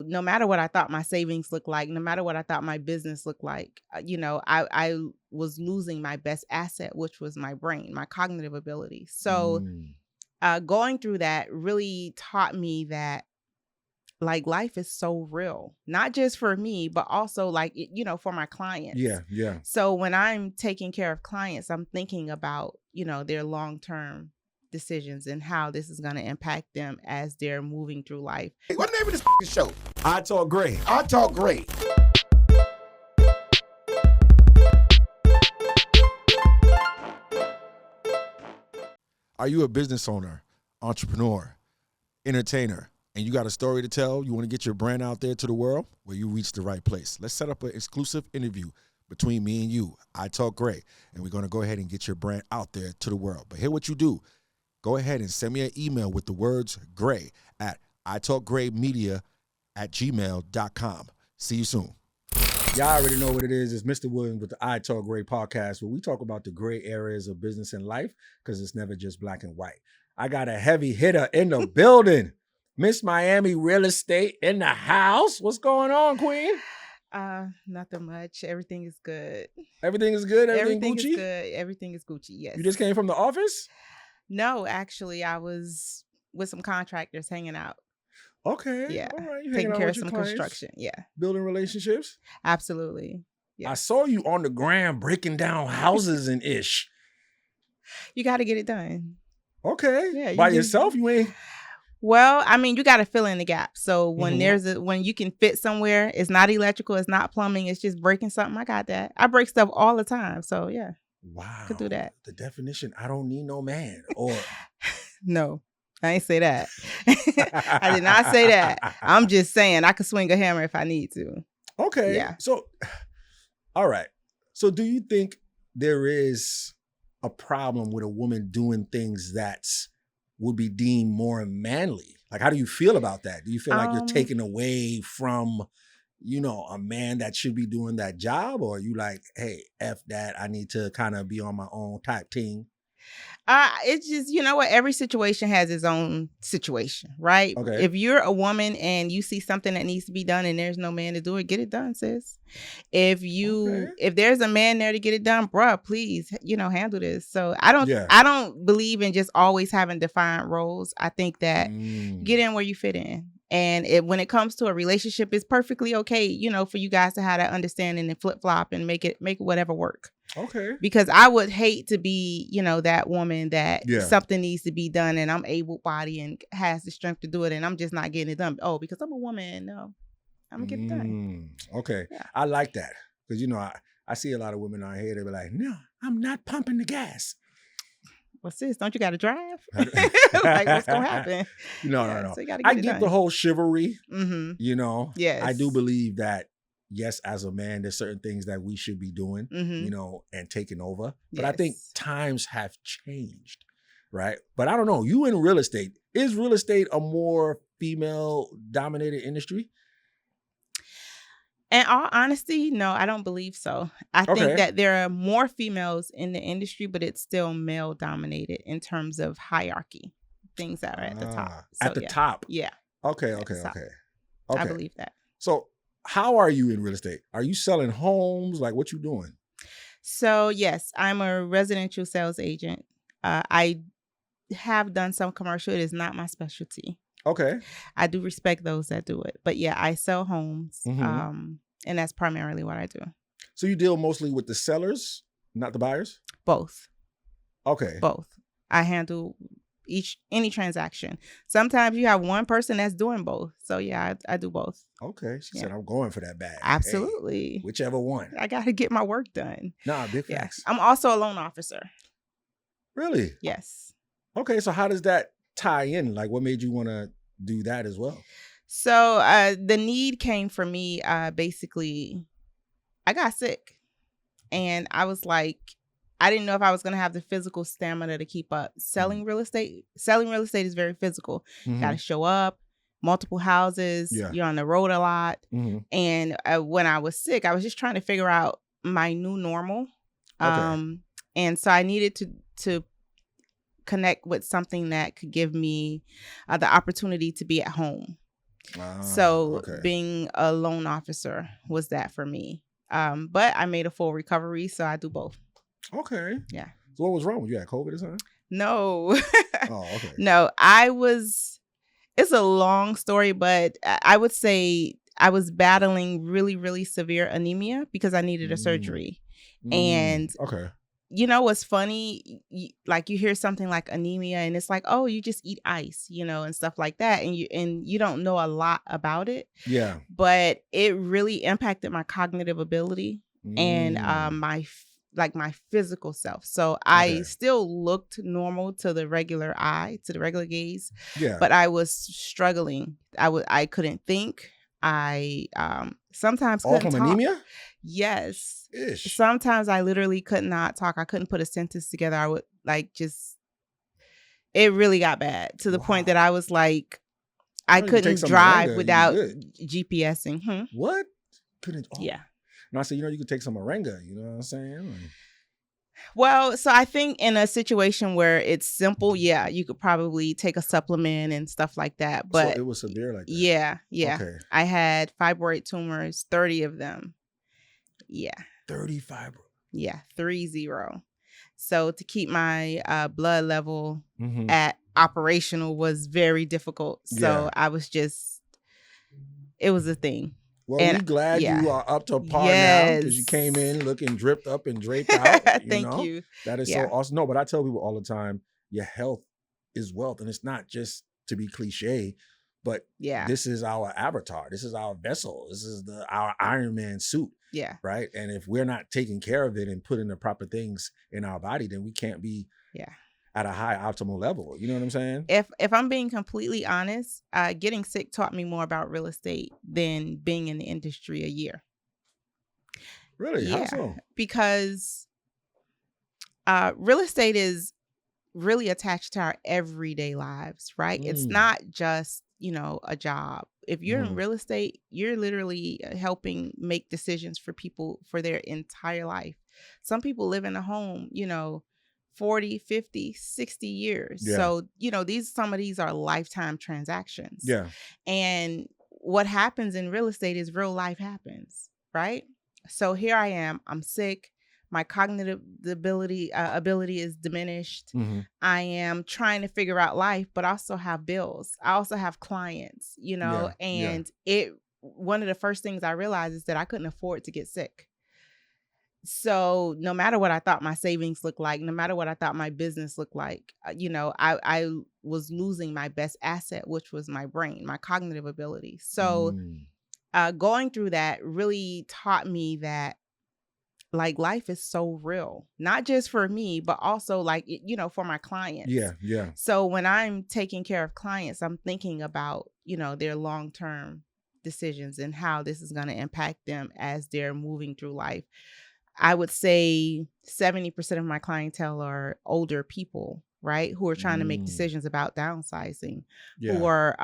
no matter what I thought my savings looked like, no matter what I thought my business looked like, I was losing my best asset, which was my brain, my cognitive ability. So going through that really taught me that like life is so real, not just for me, but also like, for my clients. Yeah. So when I'm taking care of clients, I'm thinking about, their long-term decisions and how this is going to impact them as they're moving through life. Hey, what name of this show? I Talk Gray. I Talk Gray. Are you a business owner, entrepreneur, entertainer, and you got a story to tell? You want to get your brand out there to the world? Well, you reached the right place. Let's set up an exclusive interview between me and you. I Talk Gray, and we're going to go ahead and get your brand out there to the world. But here what you do. Go ahead and send me an email with the words Gray at italkgraymedia@gmail.com. See you soon. Y'all already know what it is. It's Mr. Williams with the I Talk Gray podcast, where we talk about the gray areas of business and life because it's never just black and white. I got a heavy hitter in the building. Miss Miami Real Estate in the house. What's going on, Queen? Nothing much. Everything is good. Everything is good? Everything Gucci? Is good. Everything is Gucci, yes. You just came from the office? No, actually, I was with some contractors hanging out. Okay. Yeah. All right. Taking care of some clients, construction. Yeah. Building relationships? Absolutely. Yeah. I saw you on the gram breaking down houses and ish. You got to get it done. Okay. Yeah. By yourself? You ain't... Well, I mean, you got to fill in the gap. So when when you can fit somewhere, it's not electrical, it's not plumbing, it's just breaking something. I got that. I break stuff all the time. So yeah. Wow. Could do that. The definition, I don't need no man. Or no, I ain't say that. I did not say that. I'm just saying I could swing a hammer if I need to. Okay. Yeah. So, all right. So do you think there is a problem with a woman doing things that would be deemed more manly? Like, how do you feel about that? Do you feel like you're taking away from, a man that should be doing that job? Or are you like, hey, F that, I need to kind of be on my own type thing? It's just, every situation has its own situation, right? Okay. If you're a woman and you see something that needs to be done and there's no man to do it, get it done, sis. If there's a man there to get it done, bruh, please, handle this. So I don't believe in just always having defined roles. I think that get in where you fit in. And when it comes to a relationship, it's perfectly okay, for you guys to have that understanding and flip flop and make it whatever work. Okay. Because I would hate to be, that woman that something needs to be done and I'm able-bodied and has the strength to do it and I'm just not getting it done. Oh, because I'm a woman. No, I'm going to get it done. Okay. Yeah. I like that. Because, I see a lot of women out here, they be like, no, I'm not pumping the gas. What's this? Don't you got to drive? Like, what's going to happen? No. So I get the whole chivalry, Yes. I do believe that, yes, as a man, there's certain things that we should be doing, and taking over. But I think times have changed, right? But I don't know. You in real estate. Is real estate a more female-dominated industry? In all honesty, no, I don't believe so. I think that there are more females in the industry, but it's still male-dominated in terms of hierarchy. Things that are at the top. So, at the top? Yeah. Okay. I believe that. So how are you in real estate? Are you selling homes? Like, what you doing? So, yes, I'm a residential sales agent. I have done some commercial. It is not my specialty. Okay. I do respect those that do it. But yeah, I sell homes. And that's primarily what I do. So you deal mostly with the sellers, not the buyers? Both. Okay. Both. I handle any transaction. Sometimes you have one person that's doing both. So yeah, I do both. Okay. She said, I'm going for that bag. Absolutely. Hey, whichever one. I got to get my work done. Nah, big facts. I'm also a loan officer. Really? Yes. Okay. So how does that tie in? Like, what made you want to do that as well? So the need came for me. Basically, I got sick and I was like, I didn't know if I was going to have the physical stamina to keep up. Selling real estate is very physical. You got to show up, multiple houses. Yeah. You're on the road a lot. And when I was sick, I was just trying to figure out my new normal. And so I needed to connect with something that could give me the opportunity to be at home. So being a loan officer was that for me. But I made a full recovery, so I do both. Okay. Yeah. So what was wrong? You had COVID or something? No. Oh, okay. No, it's a long story, but I would say I was battling really, really severe anemia because I needed a surgery. And okay. You know what's funny? Like you hear something like anemia and it's like, oh, you just eat ice, and stuff like that. And you don't know a lot about it. Yeah. But it really impacted my cognitive ability and my physical self. So I still looked normal to the regular eye, to the regular gaze. Yeah. But I was struggling. I couldn't think. I sometimes all couldn't from talk. Anemia? Yes. Ish. Sometimes I literally could not talk. I couldn't put a sentence together. I would it really got bad to the point that I was like, I couldn't drive without GPSing. What? Couldn't? Oh. Yeah. No, I said, you could take some moringa. You know what I'm saying? Well, so I think in a situation where it's simple, yeah, you could probably take a supplement and stuff like that. But so it was severe like that? Yeah. Okay. I had fibroid tumors, 30 of them. Yeah. 30 fibroid? Yeah, 30. So to keep my blood level at operational was very difficult. So I was it was a thing. Well, we're glad you are up to par now because you came in looking dripped up and draped out. Thank you. That is so awesome. No, but I tell people all the time, your health is wealth. And it's not just to be cliche, but this is our avatar. This is our vessel. This is our Iron Man suit. Yeah. Right. And if we're not taking care of it and putting the proper things in our body, then we can't be at a high optimal level. You know what I'm saying? If I'm being completely honest, getting sick taught me more about real estate than being in the industry a year. Really? Yeah. How so? Because real estate is really attached to our everyday lives, right? It's not just, a job. If you're in real estate, you're literally helping make decisions for people for their entire life. Some people live in a home, 40, 50, 60 years. Yeah. So, some of these are lifetime transactions. Yeah. And what happens in real estate is real life happens, right? So here I am, I'm sick. My cognitive ability is diminished. I am trying to figure out life, but I also have bills. I also have clients, and one of the first things I realized is that I couldn't afford to get sick. So no matter what I thought my savings looked like, no matter what I thought my business looked like, I was losing my best asset, which was my brain, my cognitive ability. So going through that really taught me that life is so real, not just for me, but also for my clients. Yeah. Yeah. So when I'm taking care of clients, I'm thinking about, their long-term decisions and how this is going to impact them as they're moving through life. I would say 70% of my clientele are older people, right? Who are trying to make decisions about downsizing, who are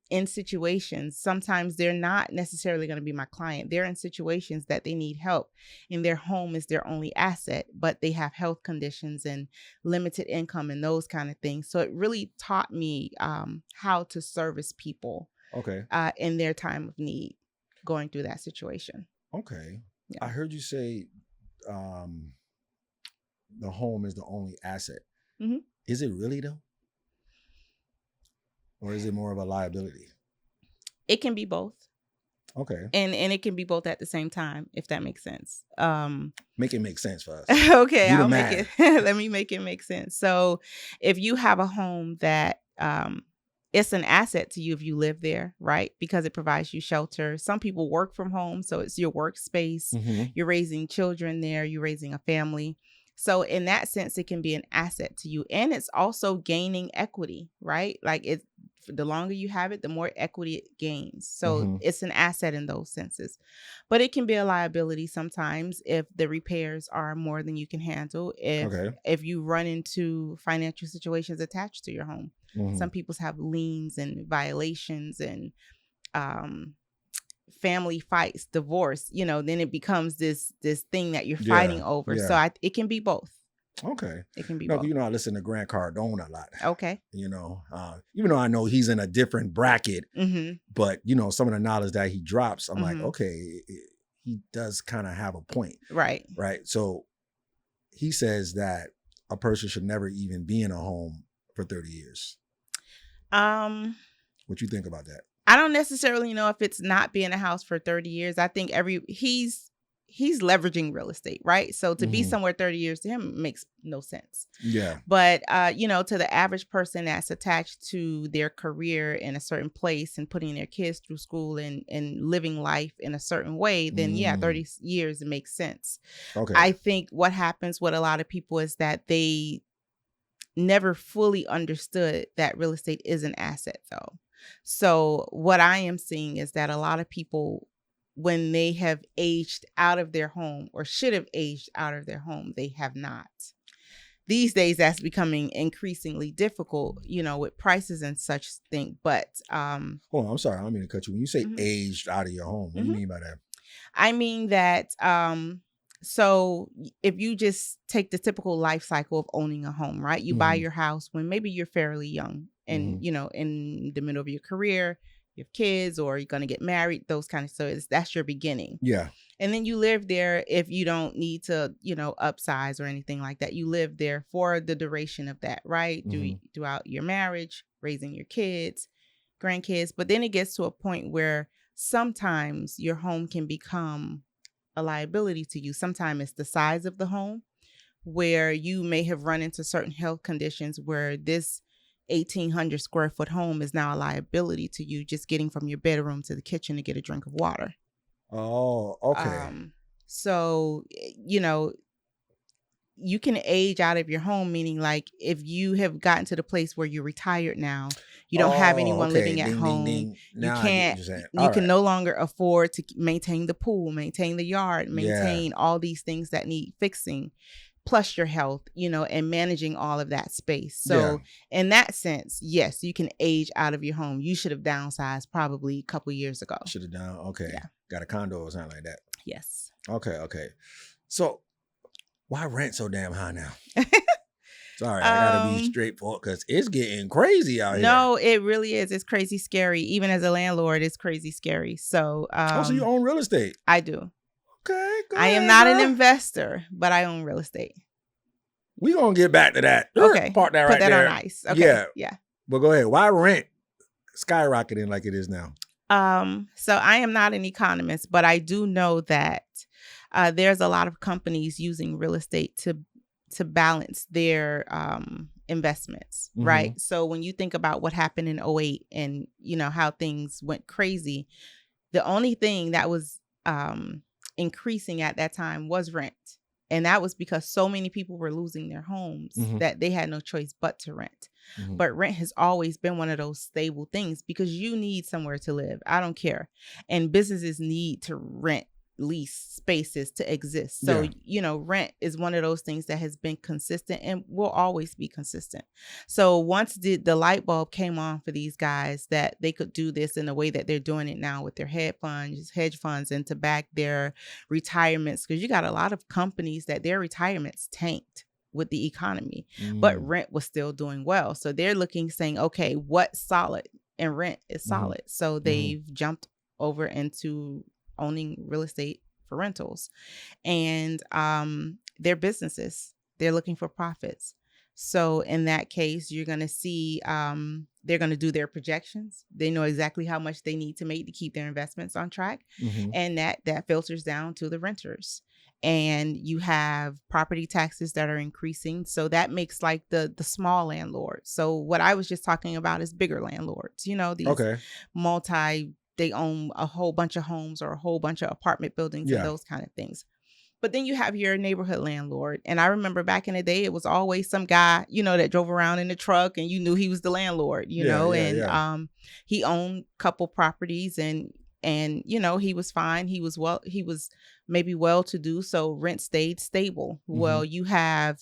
in situations. Sometimes they're not necessarily going to be my client. They're in situations that they need help and their home is their only asset, but they have health conditions and limited income and those kind of things. So it really taught me how to service people in their time of need going through that situation. Okay. Yeah. I heard you say the home is the only asset. Is it really though? Or is it more of a liability? It can be both. Okay. And it can be both at the same time, if that makes sense. Make it make sense for us. Okay, I'll make it. Let me make it make sense. So if you have a home that it's an asset to you if you live there, right? Because it provides you shelter. Some people work from home, so it's your workspace. You're raising children there. You're raising a family. So in that sense, it can be an asset to you. And it's also gaining equity, right? The longer you have it, the more equity it gains. So it's an asset in those senses. But it can be a liability sometimes if the repairs are more than you can handle. If you run into financial situations attached to your home. Some people have liens and violations and family fights, divorce, then it becomes this thing that you're fighting over. So it can be both. Okay. It can be No, both. I listen to Grant Cardone a lot. Okay. Even though I know he's in a different bracket, but some of the knowledge that he drops, I'm like, okay, he does kind of have a point. Right. Right. So he says that a person should never even be in a home for 30 years. What you think about that? I don't necessarily know if it's not being a house for 30 years. I think he's leveraging real estate, right? So to be somewhere 30 years to him makes no sense. Yeah. But, to the average person that's attached to their career in a certain place and putting their kids through school and living life in a certain way, then 30 years, it makes sense. Okay. I think what happens with a lot of people is that they never fully understood that real estate is an asset, though. So what I am seeing is that a lot of people, when they have aged out of their home or should have aged out of their home, they have not. These days, that's becoming increasingly difficult, with prices and such thing. But hold on, I'm sorry, I don't mean to cut you. When you say aged out of your home, what do you mean by that? I mean that so if you just take the typical life cycle of owning a home, right? You buy your house when maybe you're fairly young and, in the middle of your career, you have kids or you're going to get married, those kind of, so that's your beginning. Yeah. And then you live there if you don't need to, upsize or anything like that. You live there for the duration of that, right? Throughout your marriage, raising your kids, grandkids. But then it gets to a point where sometimes your home can become a liability to you. Sometimes it's the size of the home where you may have run into certain health conditions where this 1,800 square foot home is now a liability to you, just getting from your bedroom to the kitchen to get a drink of water. Oh, okay. So, you can age out of your home, meaning like if you have gotten to the place where you're retired now, you don't have anyone living at home. You can no longer afford to maintain the pool, maintain the yard, maintain all these things that need fixing, plus your health, and managing all of that space. So in that sense, yes, you can age out of your home. You should have downsized probably a couple years ago. Should have done. Okay. Yeah. Got a condo or something like that. Yes. Okay. So why rent so damn high now? Sorry, I gotta be straightforward because it's getting crazy out here. No, it really is. It's crazy scary. Even as a landlord, it's crazy scary. So, so you own real estate? I do. Okay, good. I am not an investor, but I own real estate. We gonna get back to that. Okay, park that right there. Put that on ice. Okay. Yeah. But go ahead. Why rent skyrocketing like it is now? So I am not an economist, but I do know that there's a lot of companies using real estate to balance their investments, right? So when you think about what happened in 2008 and how things went crazy, the only thing that was increasing at that time was rent. And that was because so many people were losing their homes that they had no choice but to rent. But rent has always been one of those stable things because you need somewhere to live. I don't care. And businesses need to rent, lease spaces to exist. So, rent is one of those things that has been consistent and will always be consistent. So once the light bulb came on for these guys that they could do this in the way that they're doing it now with their hedge funds and to back their retirements, because you got a lot of companies that their retirements tanked with the economy, but rent was still doing well. So they're saying, okay, what's solid? And rent is solid. So they've jumped over into owning real estate for rentals, and their businesses, they're looking for profits. So in that case, you're going to see they're going to do their projections. They know exactly how much they need to make to keep their investments on track. And that filters down to the renters. And you have property taxes that are increasing. So that makes like the small landlords. So what I was just talking about is bigger landlords, these they own a whole bunch of homes or a whole bunch of apartment buildings and those kind of things. But then you have your neighborhood landlord. And I remember back in the day, it was always some guy, that drove around in the truck and you knew he was the landlord, he owned a couple properties and he was fine. He was maybe well to do. So rent stayed stable. Well, you have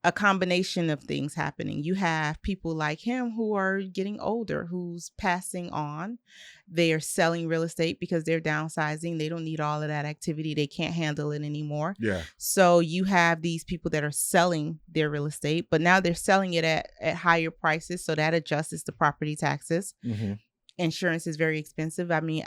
a combination of things happening. You have people like him who are getting older, who's passing on. They are selling real estate because they're downsizing. They don't need all of that activity. They can't handle it anymore. Yeah. So you have these people that are selling their real estate, but now they're selling it at higher prices. So that adjusts the property taxes. Mm-hmm. Insurance is very expensive. I mean,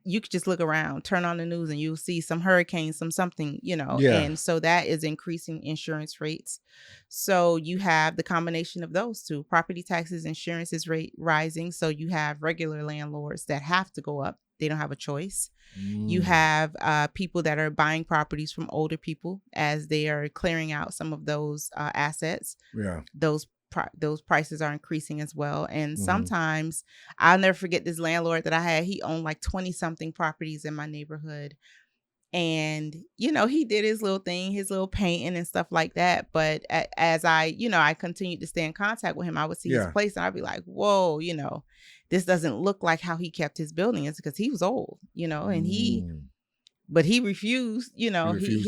you could just look around, turn on the news, and you'll see some hurricanes, something, Yeah. And so that is increasing insurance rates. So you have the combination of those two. Property taxes, insurance is rising. So you have regular landlords that have to go up. They don't have a choice. You have people that are buying properties from older people as they are clearing out some of those assets. Yeah. Those prices are increasing as well. And sometimes I'll never forget this landlord that I had. He owned like 20 something properties in my neighborhood. And, he did his little thing, his little painting and stuff like that. But as I continued to stay in contact with him, I would see his place and I'd be like, whoa, this doesn't look like how he kept his building. It's because he was old, and but he refused, he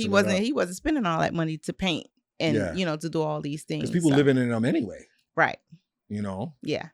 wasn't spending all that money to paint. And, to do all these things. Because people living in them anyway. Right. Yeah.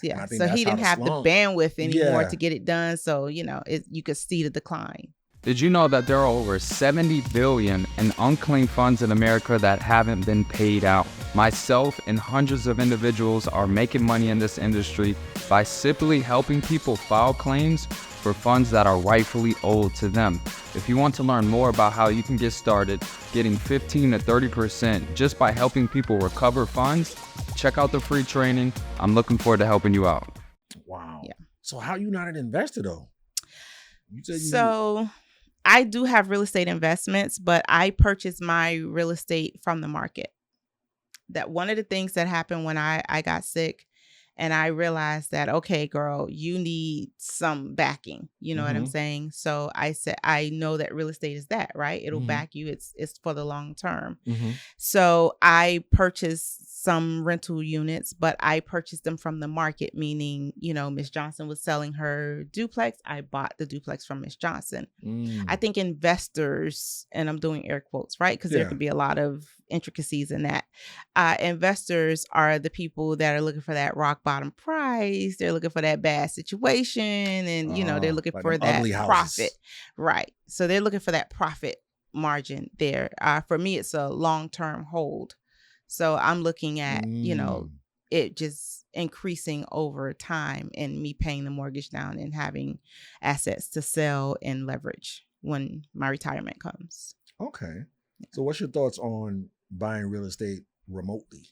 Yeah. So he didn't have the bandwidth anymore to get it done. So, you could see the decline. Did you know that there are over 70 billion in unclaimed funds in America that haven't been paid out? Myself and hundreds of individuals are making money in this industry by simply helping people file claims for funds that are rightfully owed to them. If you want to learn more about how you can get started getting 15 to 30% just by helping people recover funds, check out the free training. I'm looking forward to helping you out. Wow. Yeah. So how you not an investor though? So I do have real estate investments, but I purchase my real estate from the market. That one of the things that happened when I got sick, and I realized that, okay, girl, you need some backing. You know what I'm saying? So I said, I know that real estate is that, right? It'll back you. It's for the long term. So I purchased some rental units, but I purchased them from the market, meaning, Miss Johnson was selling her duplex. I bought the duplex from Miss Johnson. I think investors, and I'm doing air quotes, right? Because there could be a lot of intricacies in that. Investors are the people that are looking for that rock bottom price. They're looking for that bad situation, and they're looking for that profit. Right. So they're looking for that profit margin there. For me, it's a long-term hold. So I'm looking at, it just increasing over time and me paying the mortgage down and having assets to sell and leverage when my retirement comes. Okay. So what's your thoughts on buying real estate remotely?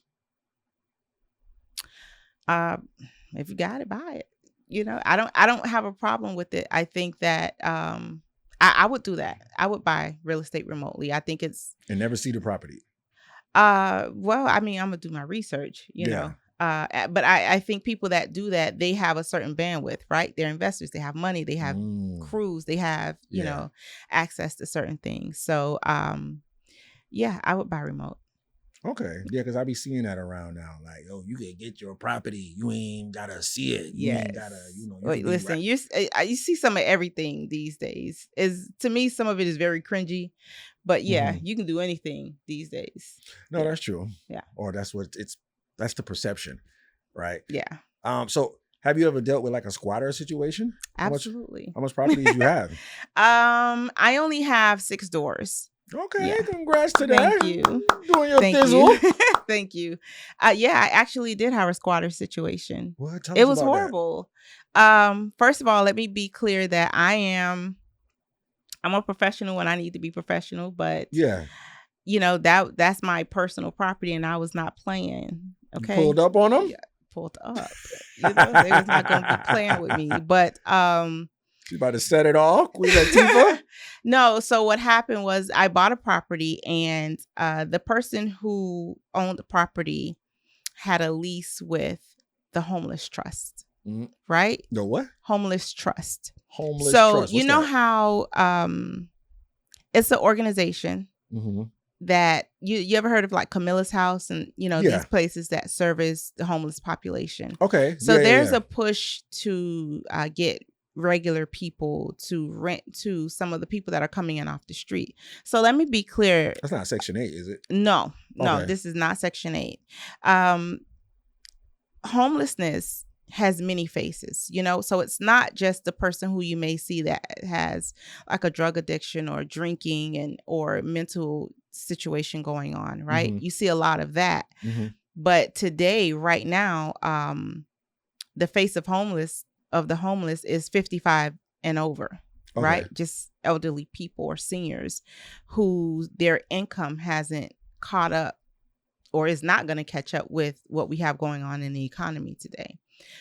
If you got it, buy it. I don't have a problem with it. I think that I would do that. I would buy real estate remotely. I think it's and never see the property. Well, I mean, I'm gonna do my research, know. But I think people that do that, they have a certain bandwidth, right? They're investors. They have money. They have crews. They have, access to certain things. So, I would buy remote. Okay. Yeah, because I be seeing that around now. Like, you can get your property. You ain't gotta see it. You ain't gotta, Wait, listen, you see some of everything these days. To me, some of it is very cringy. But you can do anything these days. No, that's true. Yeah. Or that's the perception, right? Yeah. So have you ever dealt with like a squatter situation? Absolutely. How much property do you have? I only have 6 doors. Okay, congrats to that. Thank you. Doing your thizzle. Thank you. I actually did have a squatter situation. What? It was horrible. First of all, let me be clear that I'm a professional when I need to be professional, but that's my personal property and I was not playing. Okay. You pulled up on them? Yeah, pulled up. They was not going to be playing with me, but you about to set it off? Queen Latifah? No. So what happened was I bought a property and the person who owned the property had a lease with the Homeless Trust, right? The what? Homeless Trust. Homeless so Trust. You know how it's an organization that you ever heard of like Camilla's House and these places that service the homeless population. Okay. So there's a push to get regular people to rent to some of the people that are coming in off the street. So let me be clear. That's not Section 8, is it? No, Okay. this is not Section 8. Homelessness has many faces, so it's not just the person who you may see that has like a drug addiction or drinking or mental situation going on, right? You see a lot of that. But today, right now, the face of the homeless is 55 and over, right? Just elderly people or seniors who their income hasn't caught up or is not going to catch up with what we have going on in the economy today.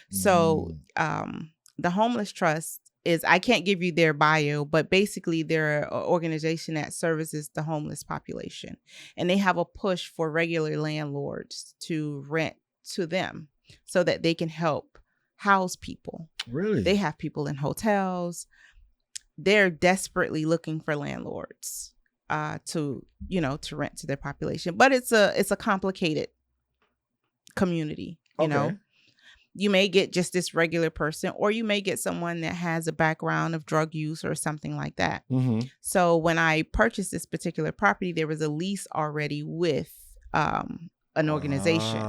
So the Homeless Trust I can't give you their bio, but basically they're an organization that services the homeless population. And they have a push for regular landlords to rent to them so that they can help house people. Really? They have people in hotels. They're desperately looking for landlords to rent to their population. But it's a complicated community, you know. You may get just this regular person, or you may get someone that has a background of drug use or something like that. So when I purchased this particular property, there was a lease already with an organization.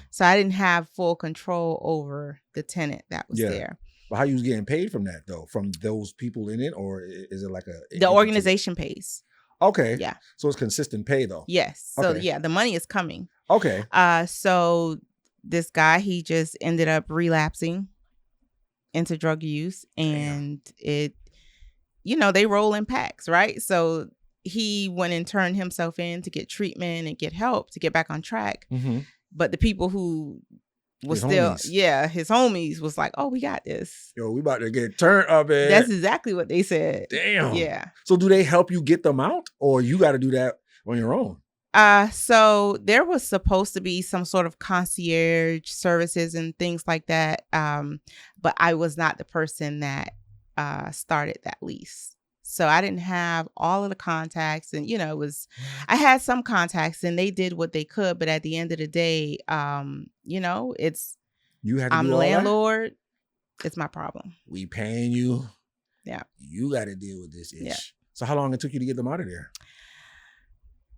So I didn't have full control over the tenant that was there. But how you was getting paid from that though? From those people in it, or is it like the organization pays? Okay. Yeah. So it's consistent pay though. Yes. So the money is coming. Okay. So this guy, he just ended up relapsing into drug use, and they roll in packs, right? So he went and turned himself in to get treatment and get help to get back on track. But the people who was his homies was like, oh, we got this. Yo, we about to get turned up. That's exactly what they said. Damn. Yeah. So do they help you get them out, or you got to do that on your own? So there was supposed to be some sort of concierge services and things like that. But I was not the person that started that lease. So I didn't have all of the contacts, and I had some contacts and they did what they could, but at the end of the day, I'm the landlord. It's my problem. We paying you. Yeah. You got to deal with this ish. Yeah. So how long it took you to get them out of there?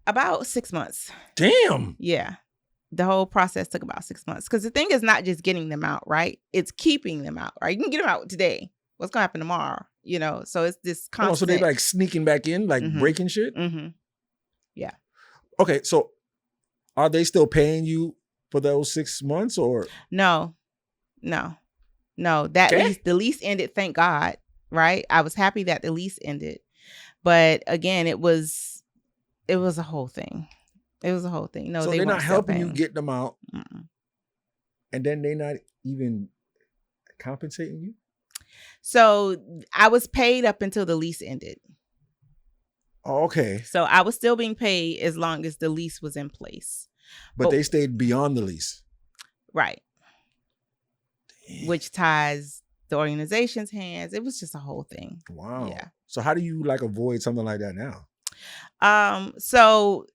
About 6 months. Damn. Yeah. The whole process took about 6 months. Because the thing is not just getting them out, right? It's keeping them out, right? You can get them out today. What's going to happen tomorrow? So it's this constant. Oh, so they like sneaking back in, like breaking shit? Yeah. Okay, so are they still paying you for those 6 months or? No. The lease ended, thank God, right? I was happy that the lease ended. But again, it was a whole thing. No, so they're not helping you get them out. And then they're not even compensating you? So I was paid up until the lease ended. Oh, okay. So I was still being paid as long as the lease was in place. But they stayed beyond the lease. Right. Damn. Which ties the organization's hands. It was just a whole thing. Wow. Yeah. So how do you avoid something like that now? So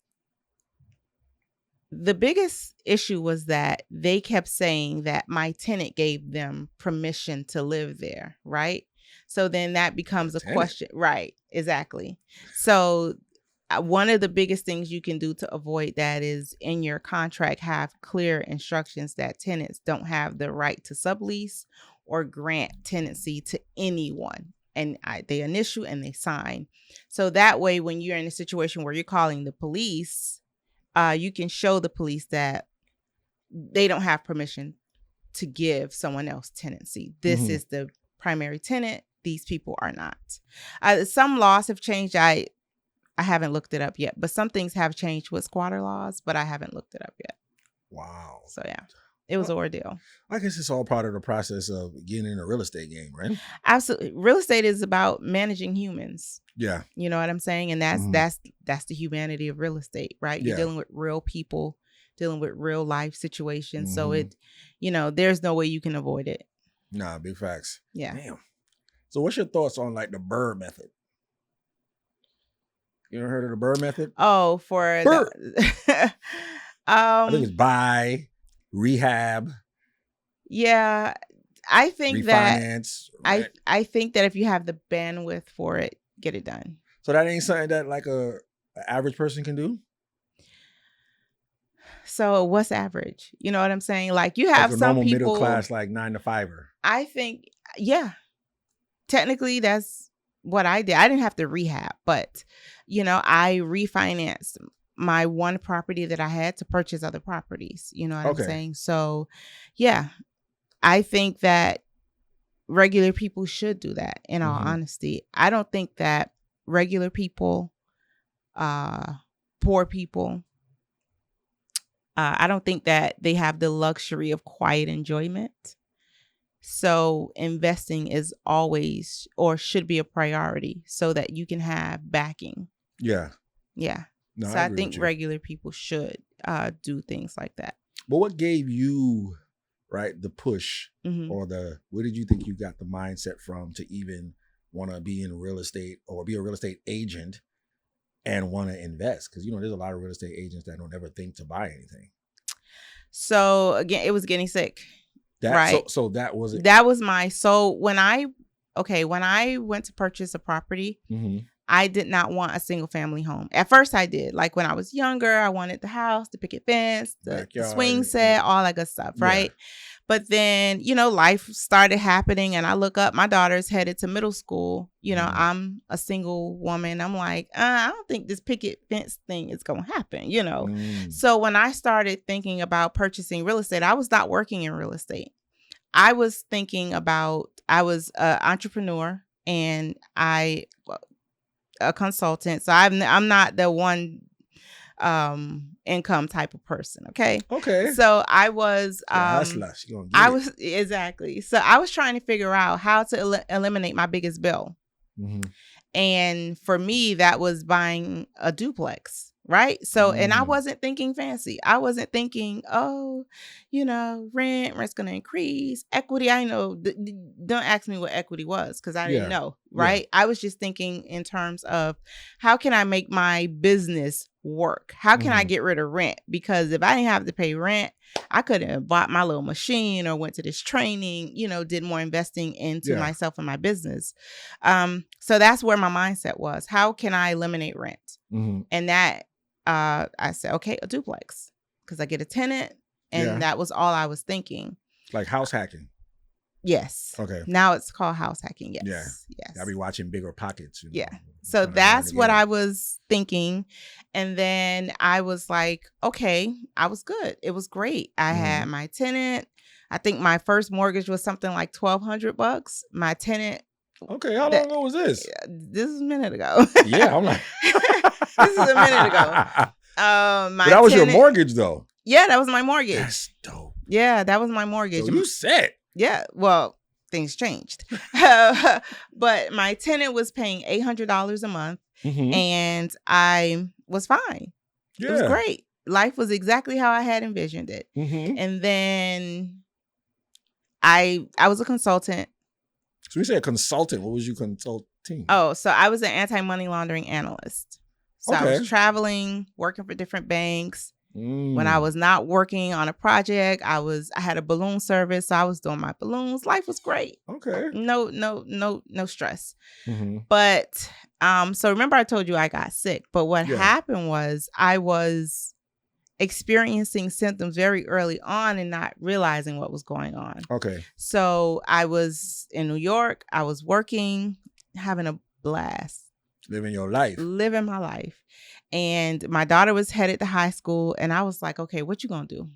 the biggest issue was that they kept saying that my tenant gave them permission to live there, right? So then that becomes a question. Right, exactly. So one of the biggest things you can do to avoid that is in your contract have clear instructions that tenants don't have the right to sublease or grant tenancy to anyone. And they initial and they sign. So that way, when you're in a situation where you're calling the police, you can show the police that they don't have permission to give someone else tenancy. This is the primary tenant. These people are not. Some laws have changed. I haven't looked it up yet, but some things have changed with squatter laws, but I haven't looked it up yet. Wow. So yeah. It was an ordeal. I guess it's all part of the process of getting in a real estate game, right? Absolutely. Real estate is about managing humans. Yeah. You know what I'm saying? And that's the humanity of real estate, right? You're dealing with real people, dealing with real life situations. So there's no way you can avoid it. Nah, big facts. Yeah. Damn. So what's your thoughts on like the BRRRR method? You ever heard of the BRRRR method? Oh, for BRRRR. I think it's buy, rehab. Yeah. I think refinance, that I think that if you have the bandwidth for it, get it done. So that ain't something that like a average person can do? So what's average? You know what I'm saying? Like you have like a some normal people middle class, like 9 to 5er. I think, yeah. Technically, that's what I did. I didn't have to rehab, but I refinanced my one property that I had to purchase other properties. You know what I'm saying? So, yeah, I think that regular people should do that. In all honesty, I don't think that regular people, poor people, I don't think that they have the luxury of quiet enjoyment. So investing is always or should be a priority so that you can have backing. Yeah. Yeah. No, so I think regular people should do things like that. But what gave you, right, the push or where did you think you got the mindset from to even want to be in real estate or be a real estate agent and want to invest? Because, there's a lot of real estate agents that don't ever think to buy anything. So again, it was getting sick. Right. So that was it. That was when I went to purchase a property, I did not want a single family home. At first I did. Like when I was younger, I wanted the house, the picket fence, the swing set, all that good stuff. Right. Yeah. But then, life started happening and I look up, my daughter's headed to middle school. I'm a single woman. I'm like, I don't think this picket fence thing is going to happen, So when I started thinking about purchasing real estate, I was not working in real estate. I was thinking about, I was an entrepreneur and a consultant. So I'm not the one income type of person. Okay. So I was, exactly. So I was trying to figure out how to eliminate my biggest bill. And for me, that was buying a duplex. Right. So, and I wasn't thinking fancy. I wasn't thinking, rent's going to increase. Equity. I know. Don't ask me what equity was because I didn't know. Right. Yeah. I was just thinking in terms of how can I make my business work? How can I get rid of rent? Because if I didn't have to pay rent, I could have bought my little machine or went to this training, did more investing into myself and my business. So that's where my mindset was. How can I eliminate rent? And that, I said, okay, a duplex because I get a tenant and that was all I was thinking. Like house hacking. Yes. Okay. Now it's called house hacking. Yes. Yeah. Yes. I'll be watching Bigger Pockets. Yeah. So that's what I was thinking. And then I was like, okay, I was good. It was great. I had my tenant. I think my first mortgage was something like $1,200. My tenant. Okay. How long ago was this? This is a minute ago. Yeah. I'm like. This is a minute ago. But that was your mortgage though. Yeah. That was my mortgage. That's dope. Yeah. That was my mortgage. So you set. Yeah, well, things changed. But my tenant was paying $800 a month and I was fine. Yeah. It was great. Life was exactly how I had envisioned it. And then I was a consultant. So you say a consultant. What was you consulting? Oh, so I was an anti-money laundering analyst. So I was traveling, working for different banks. When I was not working on a project, I had a balloon service. So I was doing my balloons. Life was great. Okay. No stress. But so remember I told you I got sick. But what happened was I was experiencing symptoms very early on and not realizing what was going on. Okay. So I was in New York. I was working, having a blast. Living your life. Living my life. And my daughter was headed to high school. And I was like, okay, what you going to do?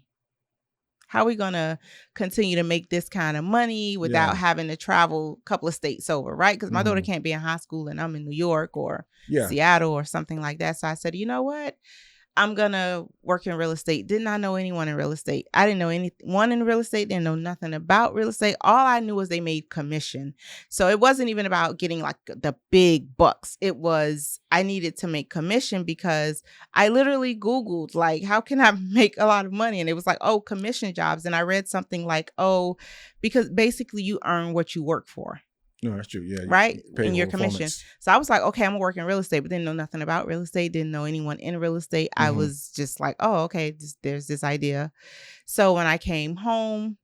How are we going to continue to make this kind of money without having to travel a couple of states over, right? Because my daughter can't be in high school and I'm in New York or Seattle or something like that. So I said, you know what? I'm going to work in real estate. Did not know anyone in real estate. I didn't know anyone in real estate. Didn't know nothing about real estate. All I knew was they made commission. So it wasn't even about getting like the big bucks. It was, I needed to make commission because I literally Googled like, how can I make a lot of money? And it was like, oh, commission jobs. And I read something like, oh, because basically you earn what you work for. No, that's true. Yeah. Right? In your commission. So I was like, okay, I'm going to work in real estate, but didn't know nothing about real estate. Didn't know anyone in real estate. I was just like, oh, okay, there's this idea. So when I came home,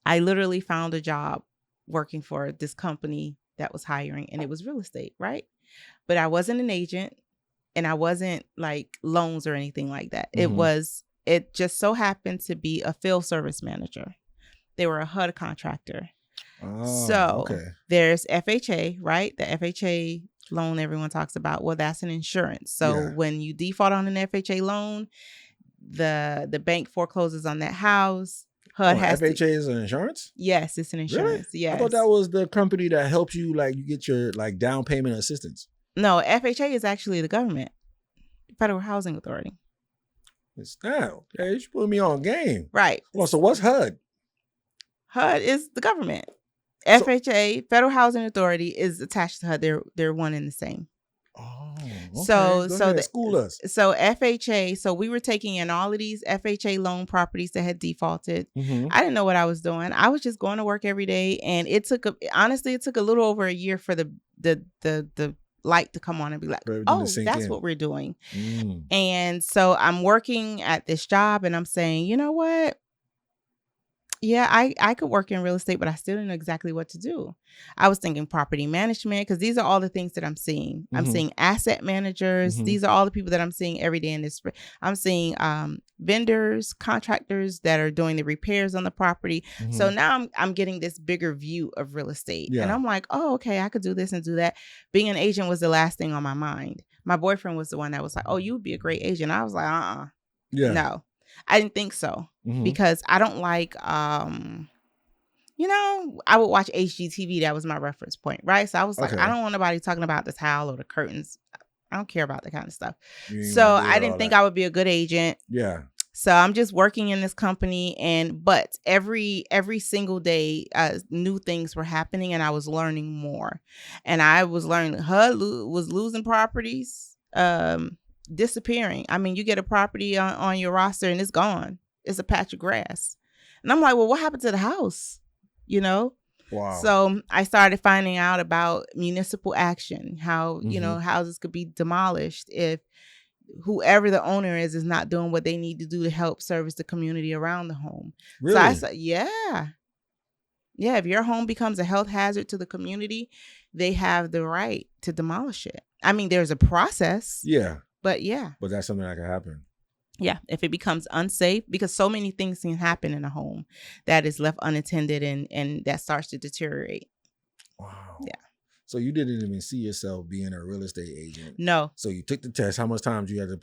I literally found a job working for this company that was hiring, and it was real estate, right? But I wasn't an agent, and I wasn't like loans or anything like that. It just so happened to be a field service manager. They were a HUD contractor. So there's FHA, right? The FHA loan everyone talks about. Well, that's an insurance. So when you default on an FHA loan, the bank forecloses on that house. HUD has FHA is an insurance? Yes, it's an insurance. Really? Yes. I thought that was the company that helps you, like, you get your like down payment assistance. No, FHA is actually the government, Federal Housing Authority. It's now. Yeah, you put me on game. Right. Well, so what's HUD? HUD is the government. FHA, Federal Housing Authority, is attached to HUD. They're one and the same. Oh, okay. So school us. So FHA, so we were taking in all of these FHA loan properties that had defaulted. Mm-hmm. I didn't know what I was doing. I was just going to work every day, and it took a little over a year for the light to come on and be like, oh, that's what we're doing. And so I'm working at this job, and I'm saying, you know what? Yeah, I could work in real estate, but I still didn't know exactly what to do. I was thinking property management, because these are all the things that I'm seeing. I'm seeing asset managers. These are all the people that I'm seeing every day in this. I'm seeing vendors, contractors that are doing the repairs on the property. So now I'm getting this bigger view of real estate. And I'm like, oh, okay, I could do this and do that. Being an agent was the last thing on my mind. My boyfriend was the one that was like, oh, you would be a great agent. I was like, no. I didn't think so, because I don't like, I would watch HGTV. That was my reference point, right? So I was like, I don't want nobody talking about the towel or the curtains. I don't care about that kind of stuff. So I didn't think I would be a good agent. Yeah. So I'm just working in this company, but every single day, new things were happening, and I was learning more. And I was learning HUD was losing properties. Disappearing. I mean, you get a property on your roster and it's gone. It's a patch of grass. And I'm like, well, what happened to the house? Wow. So I started finding out about municipal action, how, houses could be demolished if whoever the owner is not doing what they need to do to help service the community around the home. Really? So I said, yeah, if your home becomes a health hazard to the community, they have the right to demolish it. I mean, there's a process. Yeah. But yeah. But that's something that can happen. Yeah. If it becomes unsafe, because so many things can happen in a home that is left unattended and that starts to deteriorate. Wow. Yeah. So you didn't even see yourself being a real estate agent? No. So you took the test. How much time did you have to,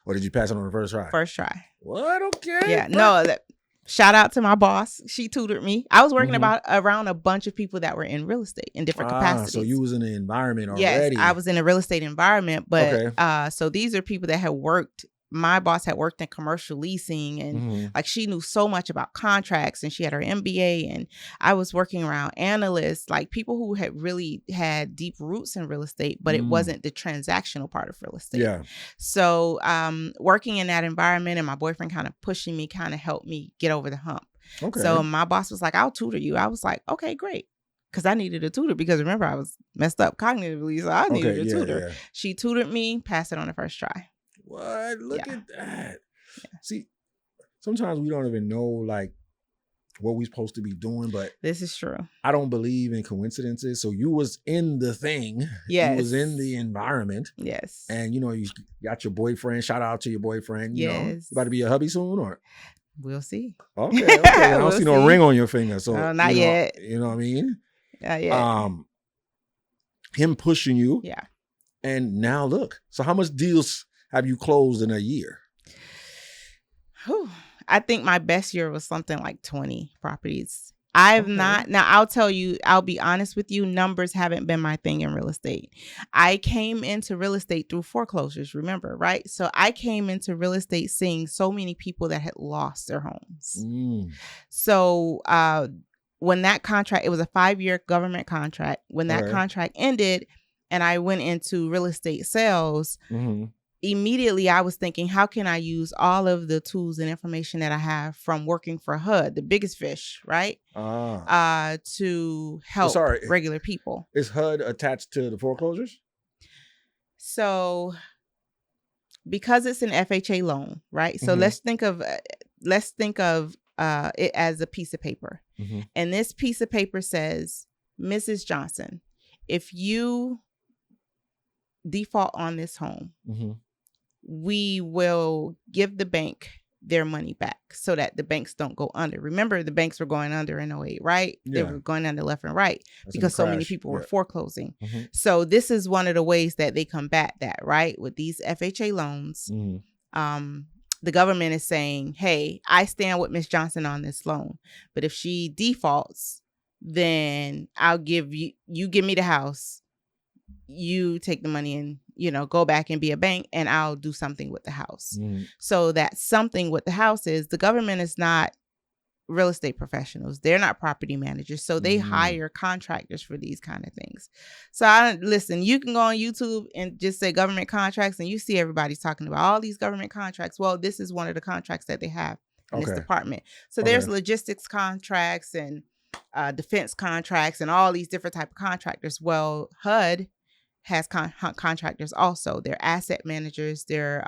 or did you pass it on the first try? First try. What? Okay. Yeah. No. Shout out to my boss. She tutored me. I was working around a bunch of people that were in real estate in different capacities. So you was in the environment already. Yes, I was in a real estate environment, but so these are people that had worked. My boss had worked in commercial leasing, and like she knew so much about contracts, and she had her MBA, and I was working around analysts, like people who had really had deep roots in real estate, but it wasn't the transactional part of real estate. Yeah. So working in that environment and my boyfriend kind of pushing me kind of helped me get over the hump. Okay. So my boss was like, I'll tutor you. I was like, okay, great. Because I needed a tutor, because remember, I was messed up cognitively, so I needed a tutor. Yeah. She tutored me, passed it on the first try. What? Look at that. Yeah. See, sometimes we don't even know like what we're supposed to be doing, but this is true. I don't believe in coincidences. So you was in the thing. Yes. You was in the environment. Yes. And you got your boyfriend. Shout out to your boyfriend. You yes. know, about to be a hubby soon, or? We'll see. Okay. I don't see no ring on your finger. So not yet. You know what I mean? Not yet. Him pushing you. Yeah. And now look. So how much deals have you closed in a year? Whew. I think my best year was something like 20 properties. I'll be honest with you, numbers haven't been my thing in real estate. I came into real estate through foreclosures, remember, right? So I came into real estate seeing so many people that had lost their homes. So when that contract, it was a 5-year government contract. When that contract ended and I went into real estate sales, immediately I was thinking, how can I use all of the tools and information that I have from working for HUD, the biggest fish, right? To help regular people. Is HUD attached to the foreclosures? So because it's an FHA loan, right? So let's think of it as a piece of paper. And this piece of paper says, Mrs. Johnson, if you default on this home, we will give the bank their money back so that the banks don't go under. Remember, the banks were going under in 2008, right? They were going under left and right because so many people were foreclosing. So this is one of the ways that they combat that, right? With these FHA loans, the government is saying, hey, I stand with Miss Johnson on this loan, but if she defaults, then I'll give you give me the house, you take the money and, go back and be a bank, and I'll do something with the house. So that something with the house is the government is not real estate professionals. They're not property managers. So they hire contractors for these kind of things. So listen, you can go on YouTube and just say government contracts, and you see everybody's talking about all these government contracts. Well, this is one of the contracts that they have in this department. So there's logistics contracts and defense contracts and all these different type of contractors. Well, HUD has contractors also. They're asset managers. They're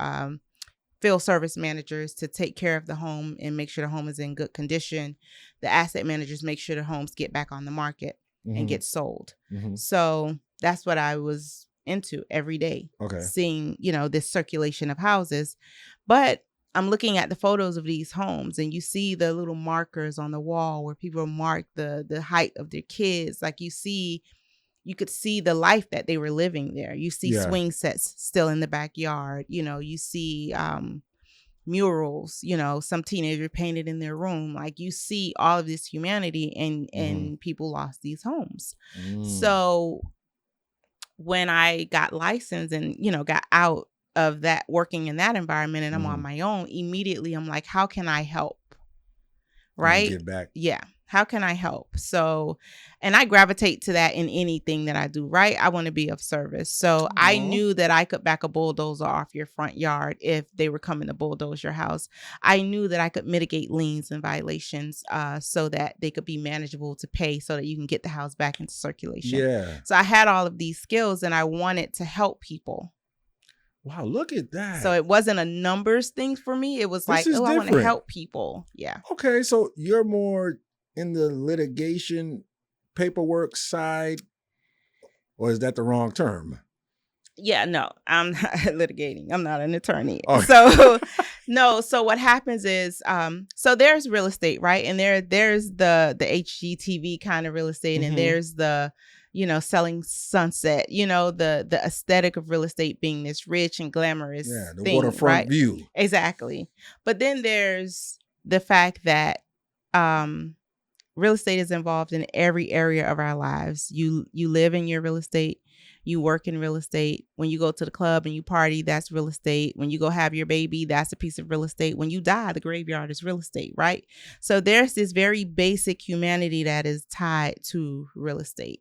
field service managers to take care of the home and make sure the home is in good condition. The asset managers make sure the homes get back on the market and get sold. So that's what I was into every day. Seeing, this circulation of houses. But I'm looking at the photos of these homes, and you see the little markers on the wall where people mark the height of their kids. Like you could see the life that they were living there. You see swing sets still in the backyard. You see murals, some teenager painted in their room. Like you see all of this humanity, and people lost these homes. So when I got licensed and, got out of that, working in that environment, and I'm on my own, immediately I'm like, how can I help? Right? Give back. Yeah. How can I help? So, and I gravitate to that in anything that I do, right? I want to be of service. So I knew that I could back a bulldozer off your front yard if they were coming to bulldoze your house. I knew that I could mitigate liens and violations so that they could be manageable to pay so that you can get the house back into circulation. Yeah. So I had all of these skills, and I wanted to help people. Wow, look at that. So it wasn't a numbers thing for me. It was I want to help people. Yeah. Okay, so you're more in the litigation paperwork side, or is that the wrong term? Yeah, no, I'm not litigating. I'm not an attorney. Oh. So no. So what happens is, so there's real estate, right? And there's the HGTV kind of real estate, and there's the, selling sunset, the aesthetic of real estate being this rich and glamorous thing, waterfront right? view. Exactly. But then there's the fact that real estate is involved in every area of our lives. You live in your real estate. You work in real estate. When you go to the club and you party, that's real estate. When you go have your baby, that's a piece of real estate. When you die, the graveyard is real estate, right? So there's this very basic humanity that is tied to real estate.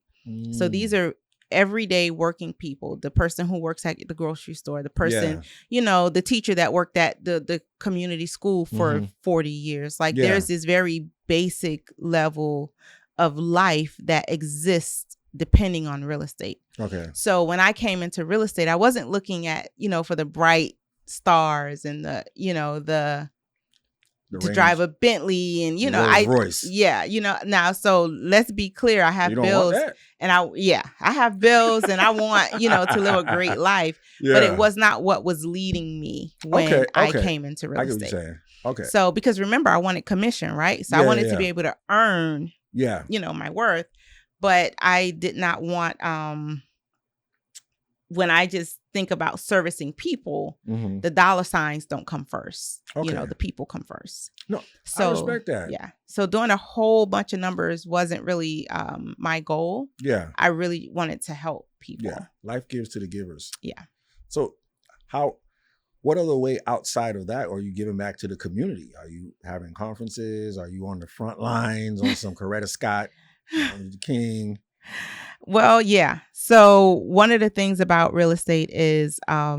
So these are everyday working people, the person who works at the grocery store, the person, the teacher that worked at the community school for 40 years. Like there's this very basic level of life that exists depending on real estate. Okay. So when I came into real estate, I wasn't looking at, for the bright stars and the to drive a Bentley and, Rolls-Royce. Now, so let's be clear. I have bills and I have bills and I want, to live a great life, but it was not what was leading me when I came into real estate. I get what you're saying. Okay. So, because remember, I wanted commission, right? So I wanted to be able to earn, my worth, but I did not want, when I just think about servicing people, the dollar signs don't come first. Okay. The people come first. No, so, I respect that. Yeah. So doing a whole bunch of numbers wasn't really my goal. Yeah. I really wanted to help people. Yeah. Life gives to the givers. Yeah. So what other way outside of that are you giving back to the community? Are you having conferences? Are you on the front lines on some Coretta Scott, Martin Luther King? Well, yeah. So one of the things about real estate is a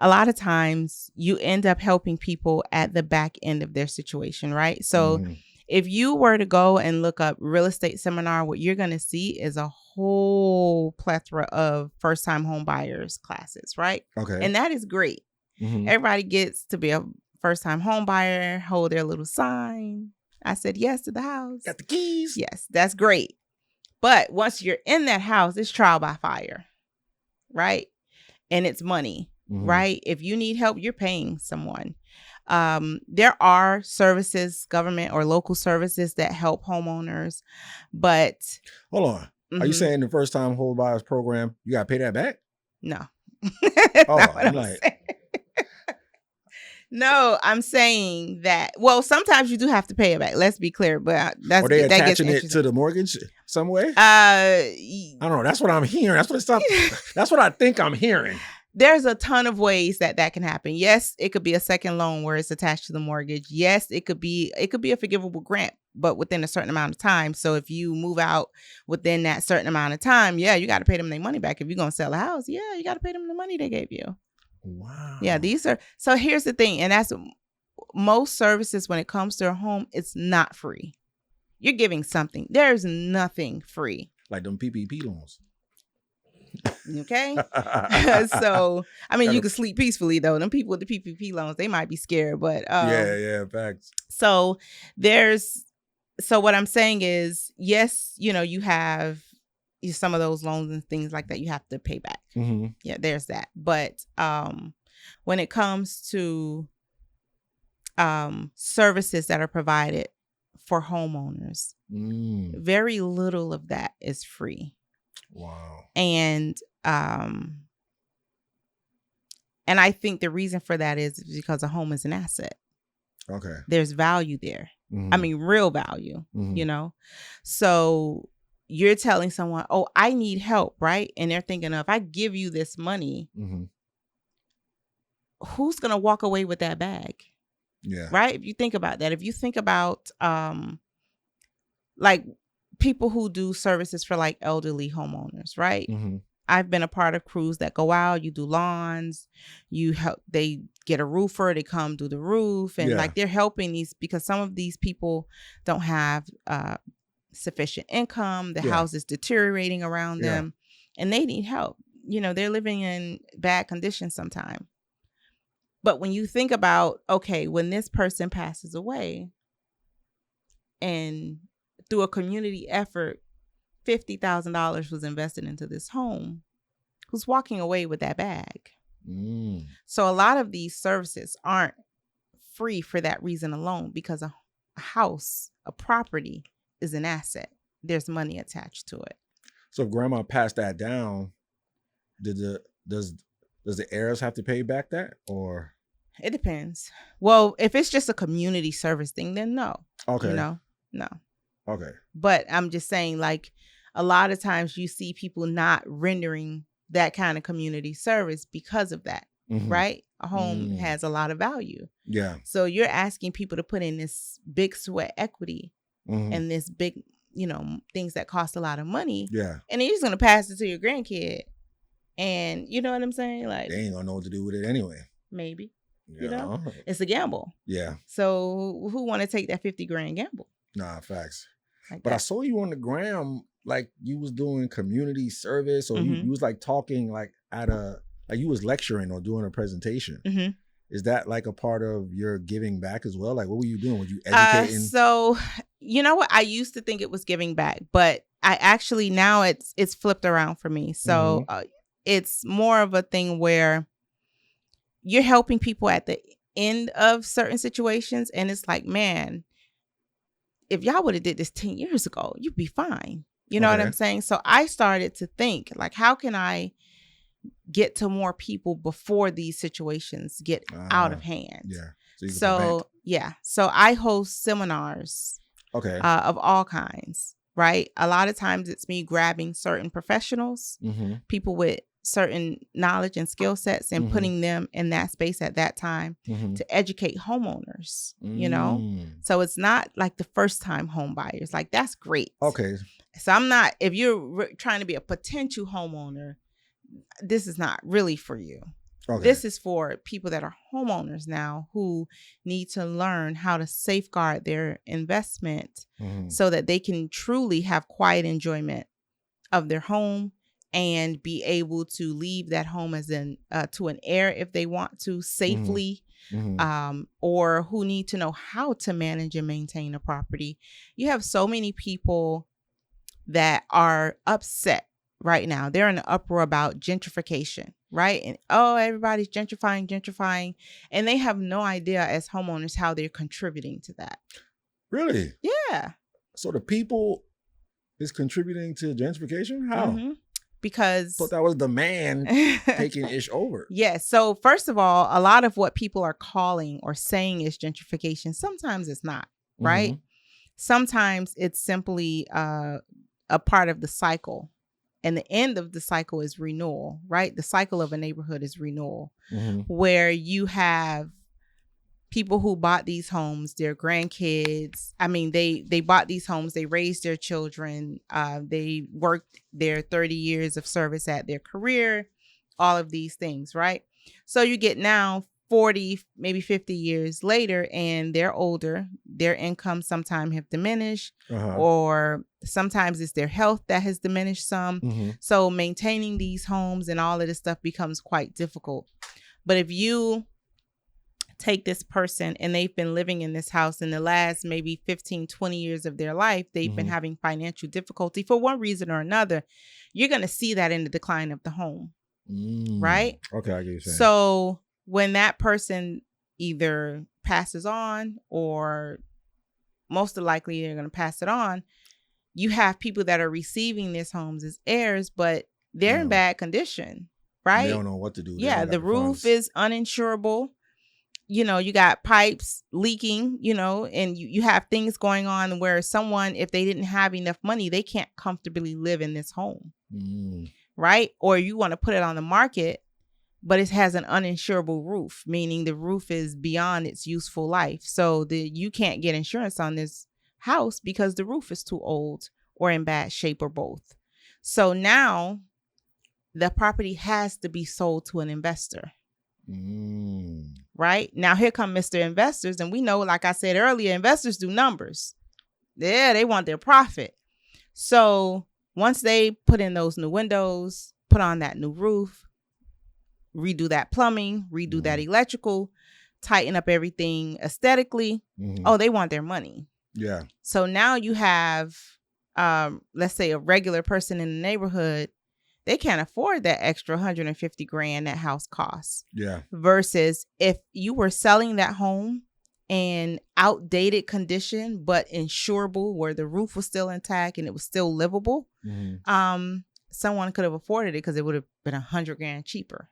lot of times you end up helping people at the back end of their situation, right? So if you were to go and look up real estate seminar, what you're going to see is a whole plethora of first-time home buyers classes, right? Okay. And that is great. Everybody gets to be a first-time home buyer, hold their little sign, I said yes to the house. Got the keys. Yes, that's great. But once you're in that house, it's trial by fire, right? And it's money, right? If you need help, you're paying someone. There are services, government or local services that help homeowners, but hold on. Are you saying the first time home buyers program, you got to pay that back? No. I'm like, no, I'm saying that. Well, sometimes you do have to pay it back. Let's be clear, but that's are they attaching it to the mortgage some way? I don't know. That's what I'm hearing. That's what I think I'm hearing. There's a ton of ways that can happen. Yes, it could be a second loan where it's attached to the mortgage. Yes, it could be a forgivable grant, but within a certain amount of time. So if you move out within that certain amount of time, yeah, you got to pay them their money back. If you're going to sell a house, yeah, you got to pay them the money they gave you. Wow. Yeah, so here's the thing, and that's most services when it comes to a home, it's not free. You're giving something. There's nothing free. Like them PPP loans. Okay. So, I mean, you can sleep peacefully though. Them people with the PPP loans, they might be scared, but yeah, facts. So what I'm saying is, yes, you have some of those loans and things like that you have to pay back. Yeah, there's that. But when it comes to services that are provided for homeowners, very little of that is free. Wow. And I think the reason for that is because a home is an asset. Okay. There's value there. I mean, real value, So you're telling someone, oh, I need help, right? And they're thinking, if I give you this money, who's going to walk away with that bag? Yeah. Right? If you think about that, if you think about like people who do services for like elderly homeowners, right? I've been a part of crews that go out, you do lawns, they get a roofer, they come do the roof, and like they're helping these, because some of these people don't have sufficient income, the house is deteriorating around them, and they need help. They're living in bad conditions sometimes. But when you think about, okay, when this person passes away and through a community effort, $50,000 was invested into this home, who's walking away with that bag? So a lot of these services aren't free for that reason alone, because a house, a property is an asset. There's money attached to it. So if grandma passed that down, does the heirs have to pay back that, or? It depends. Well, if it's just a community service thing, then no. Okay. No. Okay. But I'm just saying, like, a lot of times you see people not rendering that kind of community service because of that, right? A home has a lot of value. Yeah. So you're asking people to put in this big sweat equity and this big, things that cost a lot of money. Yeah. And then you're just going to pass it to your grandkid. And you know what I'm saying? Like, they ain't going to know what to do with it anyway. Maybe. Yeah. It's a gamble. Yeah. So who want to take that $50,000 gamble? Nah, facts. Like but that. I saw you on the gram, like you was doing community service, or you was like talking like like you was lecturing or doing a presentation. Is that like a part of your giving back as well? Like, what were you doing? Were you educating? So, you know what? I used to think it was giving back, but I actually, now it's flipped around for me. So it's more of a thing where you're helping people at the end of certain situations. And it's like, man, if y'all would have did this 10 years ago, you'd be fine. You know what I'm saying? So I started to think, like, how can I get to more people before these situations get out of hand? Yeah. So I host seminars of all kinds, right? A lot of times it's me grabbing certain professionals, people with certain knowledge and skill sets, and putting them in that space at that time to educate homeowners, So it's not like the first time home buyers. Like, that's great. Okay. So I'm not, if you're trying to be a potential homeowner, this is not really for you. Okay. This is for people that are homeowners now who need to learn how to safeguard their investment so that they can truly have quiet enjoyment of their home and be able to leave that home as to an heir if they want to safely or who need to know how to manage and maintain a property. You have so many people that are upset right now. They're in an uproar about gentrification, right? And everybody's gentrifying. And they have no idea as homeowners how they're contributing to that. Really? Yeah. So the people is contributing to gentrification? How? Mm-hmm. Because I thought that was the man taking ish over. Yes. So first of all, a lot of what people are calling or saying is gentrification. Sometimes it's not, right? Mm-hmm. Sometimes it's simply a part of the cycle. And the end of the cycle is renewal, right? The cycle of a neighborhood is renewal, where you have people who bought these homes, their grandkids. I mean, they bought these homes, they raised their children, they worked their 30 years of service at their career, all of these things, right? So you get now 40, maybe 50 years later, and they're older, their income sometimes have diminished, or sometimes it's their health that has diminished some. So maintaining these homes and all of this stuff becomes quite difficult. But if you take this person and they've been living in this house in the last maybe 15, 20 years of their life, they've been having financial difficulty for one reason or another, you're going to see that in the decline of the home, right? Okay, I get you saying. So when that person either passes on, or most likely they're going to pass it on, you have people that are receiving these homes as heirs, but they're in bad condition, right? They don't know what to do. Yeah, the roof is uninsurable. You know, you got pipes leaking, you know, and you have things going on where someone, if they didn't have enough money, they can't comfortably live in this home, right? Or you want to put it on the market, but it has an uninsurable roof, meaning the roof is beyond its useful life. So you can't get insurance on this house because the roof is too old or in bad shape, or both. So now the property has to be sold to an investor. Right? Now here come Mr. Investors, and we know, like I said earlier, investors do numbers. Yeah, they want their profit. So once they put in those new windows, put on that new roof, redo that plumbing, redo that electrical, tighten up everything aesthetically, they want their money. Yeah. So now you have, let's say, a regular person in the neighborhood, they can't afford that extra $150,000 that house costs. Yeah. Versus if you were selling that home in outdated condition, but insurable, where the roof was still intact and it was still livable, someone could have afforded it because it would have been $100,000 cheaper,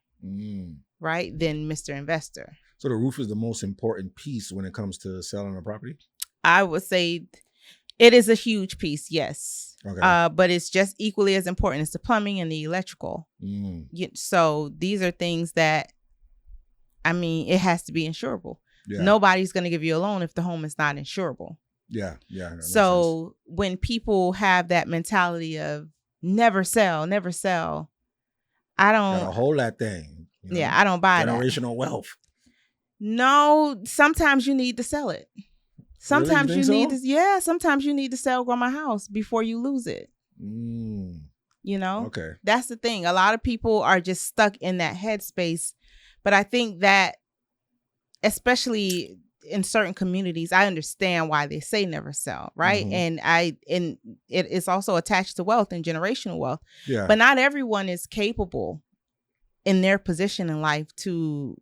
right, than Mr. Investor. So the roof is the most important piece when it comes to selling a property? I would say it is a huge piece, yes. Okay. But it's just equally as important as the plumbing and the electrical. So these are things that, I mean, it has to be insurable. Yeah. Nobody's going to give you a loan if the home is not insurable. Yeah. So when people have that mentality of never sell, I don't. Gotta hold that thing. You know? Yeah, I don't buy generational wealth. No, sometimes you need to sell it. Sometimes really? You need to, sometimes you need to sell grandma's house before you lose it. You know? Okay. That's the thing. A lot of people are just stuck in that headspace. But I think that, especially in certain communities, I understand why they say never sell, right? And it is also attached to wealth and generational wealth. Yeah. But not everyone is capable in their position in life to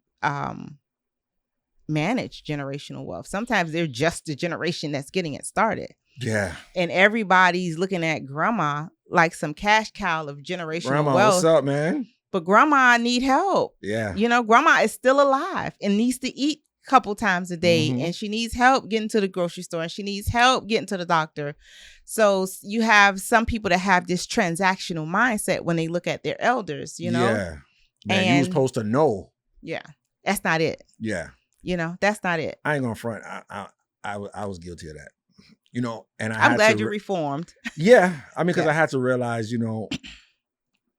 manage generational wealth. Sometimes they're just the generation that's getting it started. Yeah. And everybody's looking at grandma like some cash cow of generational wealth. What's up, man? But grandma need help. Yeah. You know, grandma is still alive and needs to eat a couple times a day. And she needs help getting to the grocery store, and she needs help getting to the doctor. So you have some people that have this transactional mindset when they look at their elders, you know? Yeah. Man, you was supposed to know. Yeah. That's not it. Yeah. You know, that's not it. I ain't gonna front. I was guilty of that. You know, and I'm glad you reformed. Yeah. I mean, because I had to realize, you know,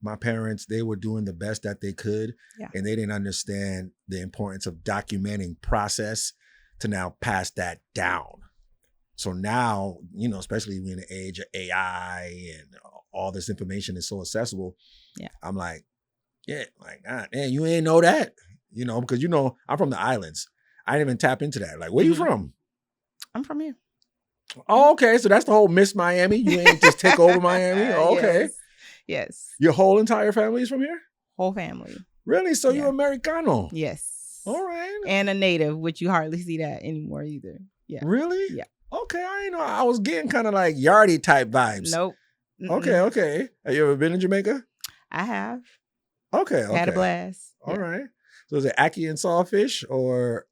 my parents, they were doing the best that they could. Yeah. And they didn't understand the importance of documenting process to now pass that down. So now, you know, especially in the age of AI and all this information is so accessible. Yeah. I'm like, God, man, you ain't know that. You know, because, you know, I'm from the islands. I didn't even tap into that. Like, where you from? I'm from here. Oh, okay. So that's the whole Miss Miami. You ain't just take over Miami. Oh, okay. Yes. Your whole entire family is from here? Whole family. Really? So you're Americano? Yes. All right. And a native, which you hardly see that anymore either. Yeah. Really? Yeah. Okay. I ain't know. I was getting kind of like Yardie type vibes. Nope. Okay. Have you ever been in Jamaica? I have. Okay. Had a blast. All right. So is it ackee and sawfish or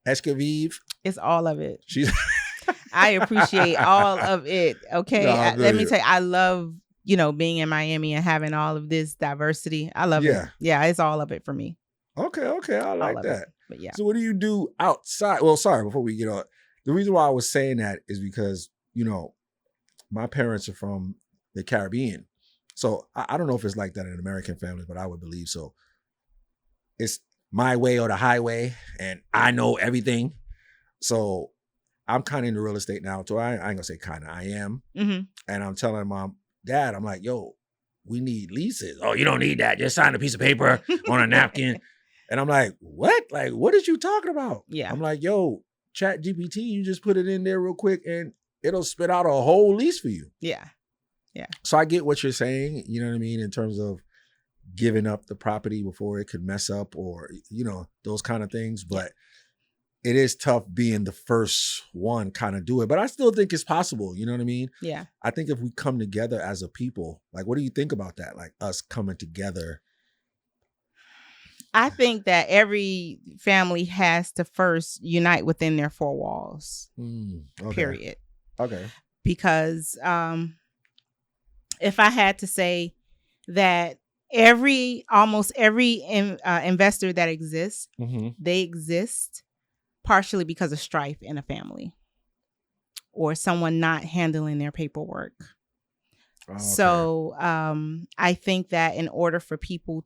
escavive? It's all of it. I appreciate all of it. Okay. Let me tell you, I love, being in Miami and having all of this diversity. I love it. Yeah, it's all of it for me. Okay. I like that. But yeah. So what do you do outside? Well, sorry, before we get on, the reason why I was saying that is because, my parents are from the Caribbean. So I don't know if it's like that in American families, but I would believe so. It's my way or the highway, and I know everything. So I'm kind of into real estate now. So I ain't gonna say kind of, I am. Mm-hmm. And I'm telling Mom, Dad, I'm like, yo, we need leases. Oh, you don't need that. Just sign a piece of paper on a napkin. And I'm like, what? Like, what is you talking about? Yeah. I'm like, yo, ChatGPT, you just put it in there real quick and it'll spit out a whole lease for you. Yeah. So I get what you're saying, you know what I mean, in terms of giving up the property before it could mess up or, those kind of things. But it is tough being the first one kind of do it. But I still think it's possible, you know what I mean? Yeah. I think if we come together as a people, like, what do you think about that? Like us coming together? I think that every family has to first unite within their four walls, period. Okay. Because if I had to say that almost every investor that exists, they exist partially because of strife in a family or someone not handling their paperwork. Okay. So I think that in order for people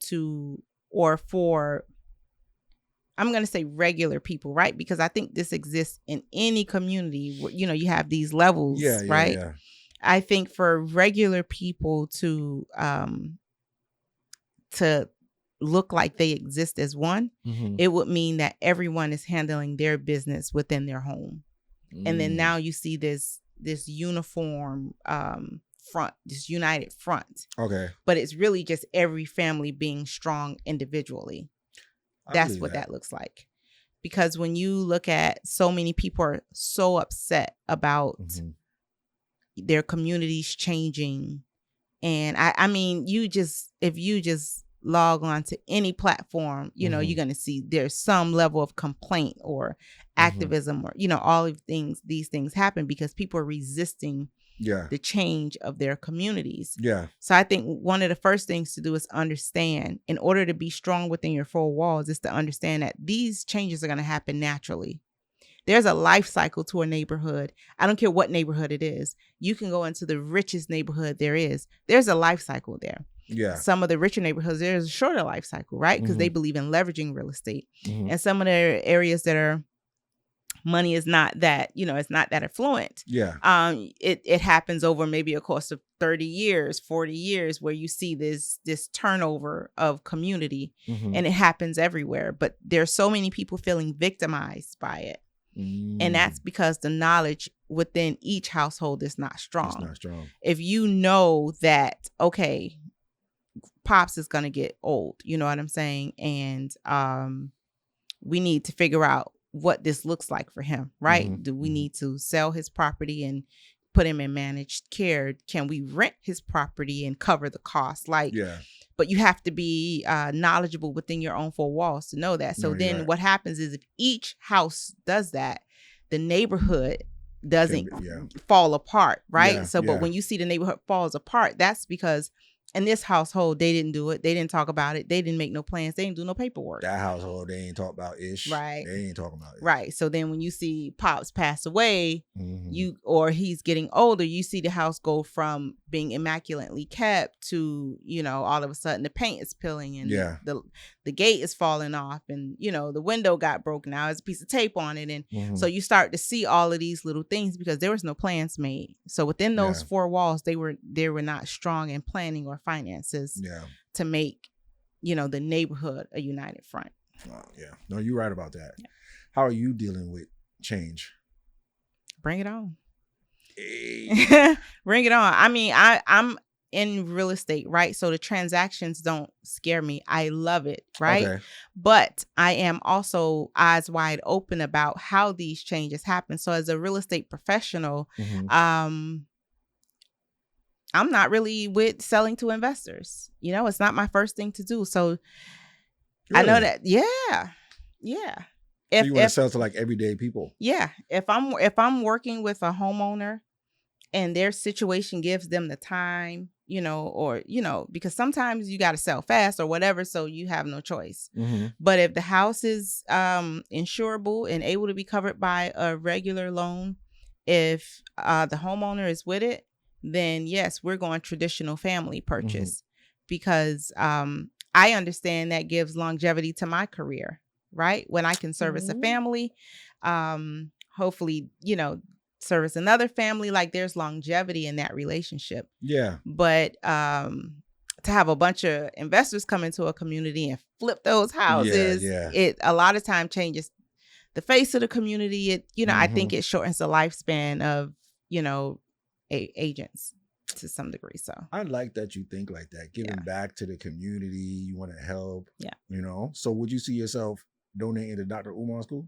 I'm going to say regular people, right? Because I think this exists in any community where, you have these levels, right? Yeah. I think for regular people to look like they exist as one, it would mean that everyone is handling their business within their home. And then now you see this uniform front, this united front. Okay. But it's really just every family being strong individually. That's what that looks like. Because when you look at so many people are so upset about their communities changing. And I mean, if you just log on to any platform, you're going to see there's some level of complaint or activism or, all of these things happen because people are resisting the change of their communities. Yeah. So I think one of the first things to do is understand, in order to be strong within your four walls, is to understand that these changes are going to happen naturally. There's a life cycle to a neighborhood. I don't care what neighborhood it is. You can go into the richest neighborhood there is. There's a life cycle there. Yeah. Some of the richer neighborhoods, there's a shorter life cycle, right? Because they believe in leveraging real estate. And some of the areas that are money is not that, it's not that affluent. Yeah. It happens over maybe a course of 30 years, 40 years, where you see this turnover of community, and it happens everywhere. But there's so many people feeling victimized by it. And that's because the knowledge within each household is not strong. It's not strong. If you know that, okay, Pops is going to get old, you know what I'm saying? And we need to figure out what this looks like for him, right? Do we need to sell his property and put him in managed care? Can we rent his property and cover the cost? But you have to be knowledgeable within your own four walls to know that. So then what happens is, if each house does that, the neighborhood doesn't fall apart, right? But when you see the neighborhood falls apart, that's because in this household, they didn't do it. They didn't talk about it. They didn't make no plans. They didn't do no paperwork. That household, they ain't talk about ish. Right. They ain't talking about it. Right. So then when you see Pops pass away, or he's getting older, you see the house go from being immaculately kept to, all of a sudden the paint is peeling and the gate is falling off, and, the window got broken. Now there's a piece of tape on it. And so you start to see all of these little things because there was no plans made. So within those four walls, they were not strong in planning or finances to make, the neighborhood a united front. Oh, yeah. No, you're right about that. Yeah. How are you dealing with change? Bring it on. Hey. Bring it on. I mean, I'm in real estate, right? So the transactions don't scare me. I love it, right? Okay. But I am also eyes wide open about how these changes happen. So as a real estate professional, I'm not really with selling to investors. You know, it's not my first thing to do. So really? I know that. Yeah. So you want to sell to like everyday people? Yeah. If I'm working with a homeowner and their situation gives them the time, because sometimes you got to sell fast or whatever, so you have no choice. But if the house is insurable and able to be covered by a regular loan, if the homeowner is with it, then yes, we're going traditional family purchase because I understand that gives longevity to my career, right? When I can service a family, hopefully, service another family, like there's longevity in that relationship. Yeah. But to have a bunch of investors come into a community and flip those houses, it a lot of time changes the face of the community. It, I think it shortens the lifespan of, agents to some degree. So I like that you think like that, giving back to the community. You want to help. Yeah. So would you see yourself donating to Dr. Umar School?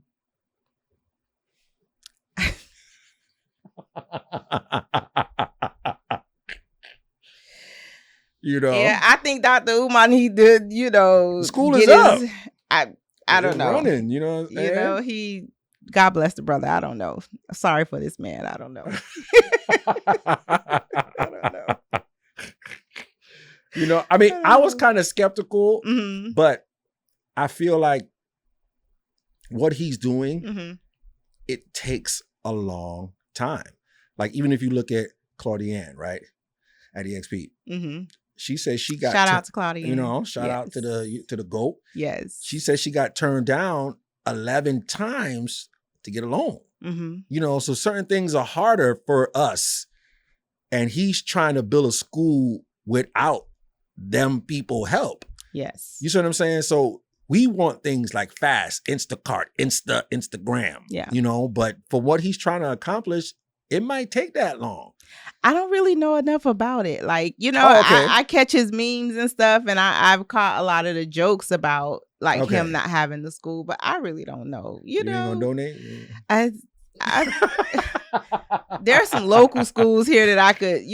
Yeah, I think Dr. Umar need to, the school is up. I don't know. Running, you know what I'm saying? God bless the brother. I don't know. Sorry for this man. I don't know. I don't know. I mean, I was kind of skeptical, but I feel like what he's doing, it takes a long time. Like, even if you look at Claudiane, right, at EXP, she says she got shout out to Claudiane. Shout out to the GOAT. Yes, she says she got turned down 11 times to get a loan. So certain things are harder for us, and he's trying to build a school without them people help. Yes, you see what I'm saying? So we want things like fast, Instacart, Instagram. Yeah, but for what he's trying to accomplish, it might take that long. I don't really know enough about it. Like, I catch his memes and stuff, and I've caught a lot of the jokes about like him not having the school, but I really don't know. You ain't gonna donate? There are some local schools here that I could,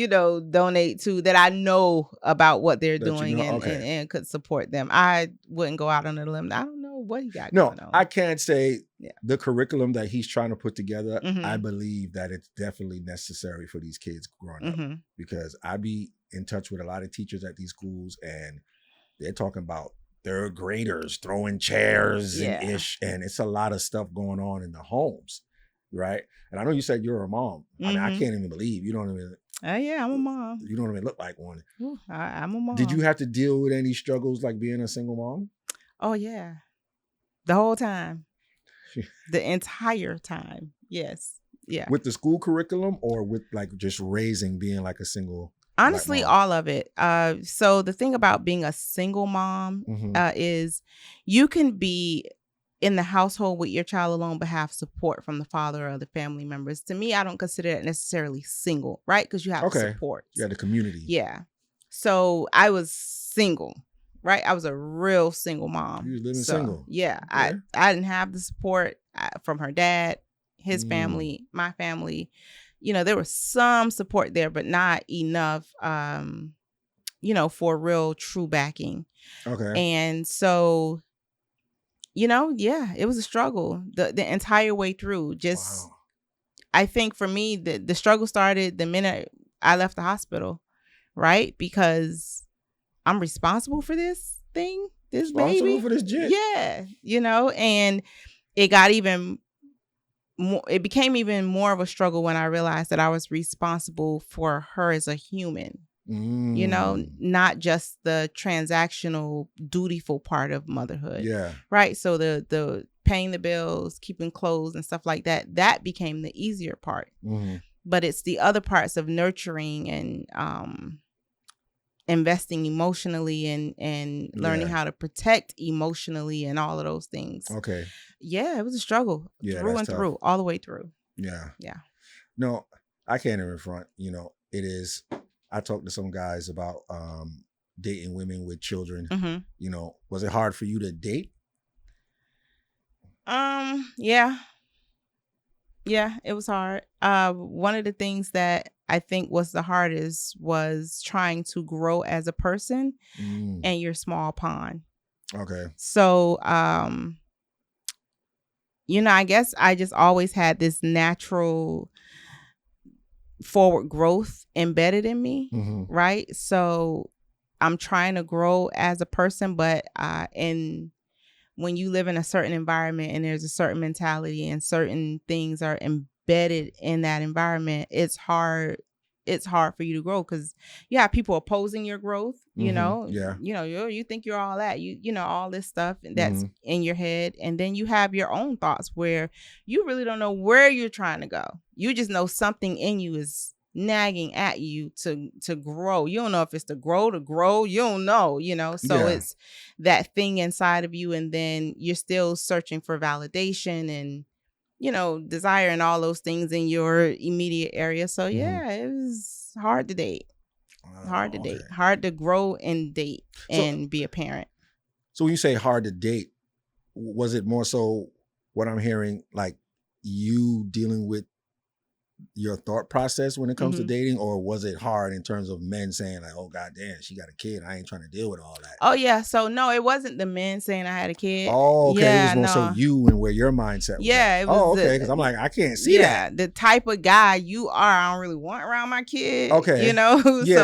donate to that I know about what they're doing and could support them. I wouldn't go out on a limb. I don't know what he got going on. I can't say the curriculum that he's trying to put together. I believe that it's definitely necessary for these kids growing up, because I be in touch with a lot of teachers at these schools, and they're talking about third graders throwing chairs and ish, and it's a lot of stuff going on in the homes. Right. And I know you said you're a mom. I mean, I can't even believe you don't even. Yeah, I'm a mom. You don't even look like one. Ooh, I'm a mom. Did you have to deal with any struggles like being a single mom? Oh, yeah. The whole time. The entire time. Yes. Yeah. With the school curriculum, or with like just raising, being like a single? Honestly, all of it. So the thing about being a single mom is you can be in the household with your child alone, but have support from the father or the family members. To me, I don't consider it necessarily single, right? Because you have support. Yeah, the community. Yeah. So I was single, right? I was a real single mom. You was living single. Yeah. Okay. I didn't have the support from her dad, his family, my family. There was some support there, but not enough, for real true backing. Okay. And so, it was a struggle the entire way through. Just, wow. I think for me, the struggle started the minute I left the hospital, right? Because I'm responsible for this thing, this baby. For this jit. Yeah, and it got even more, it became even more of a struggle when I realized that I was responsible for her as a human. Not just the transactional, dutiful part of motherhood. Yeah. Right. So the paying the bills, keeping clothes and stuff like that became the easier part. But it's the other parts of nurturing and investing emotionally and learning how to protect emotionally and all of those things. Okay. Yeah, it was a struggle through and through, all the way through. Yeah. Yeah. No, I can't even front. It is. I talked to some guys about dating women with children. Mm-hmm. Was it hard for you to date? Yeah. Yeah, it was hard. One of the things that I think was the hardest was trying to grow as a person in your small pond. Okay. So, I guess I just always had this natural forward growth embedded in me, right? So I'm trying to grow as a person, but when you live in a certain environment and there's a certain mentality and certain things are embedded in that environment, it's hard for you to grow because you have people opposing your growth, you think you're all that, all this stuff that's in your head. And then you have your own thoughts where you really don't know where you're trying to go. You just know something in you is nagging at you to grow. You don't know if it's to grow, you don't know, so it's that thing inside of you, and then you're still searching for validation and desire and all those things in your immediate area. So it was hard to date. Hard to grow and date and be a parent. So when you say hard to date, was it more so what I'm hearing, like you dealing with your thought process when it comes to dating, or was it hard in terms of men saying like, oh god damn, she got a kid, I ain't trying to deal with all that? Oh yeah. So no, it wasn't the men saying I had a kid. Oh, okay. Yeah, it was more so you and where your mindset was at. It was. Oh, okay. Because I'm like, I can't see that. Yeah, the type of guy you are, I don't really want around my kid. Okay. So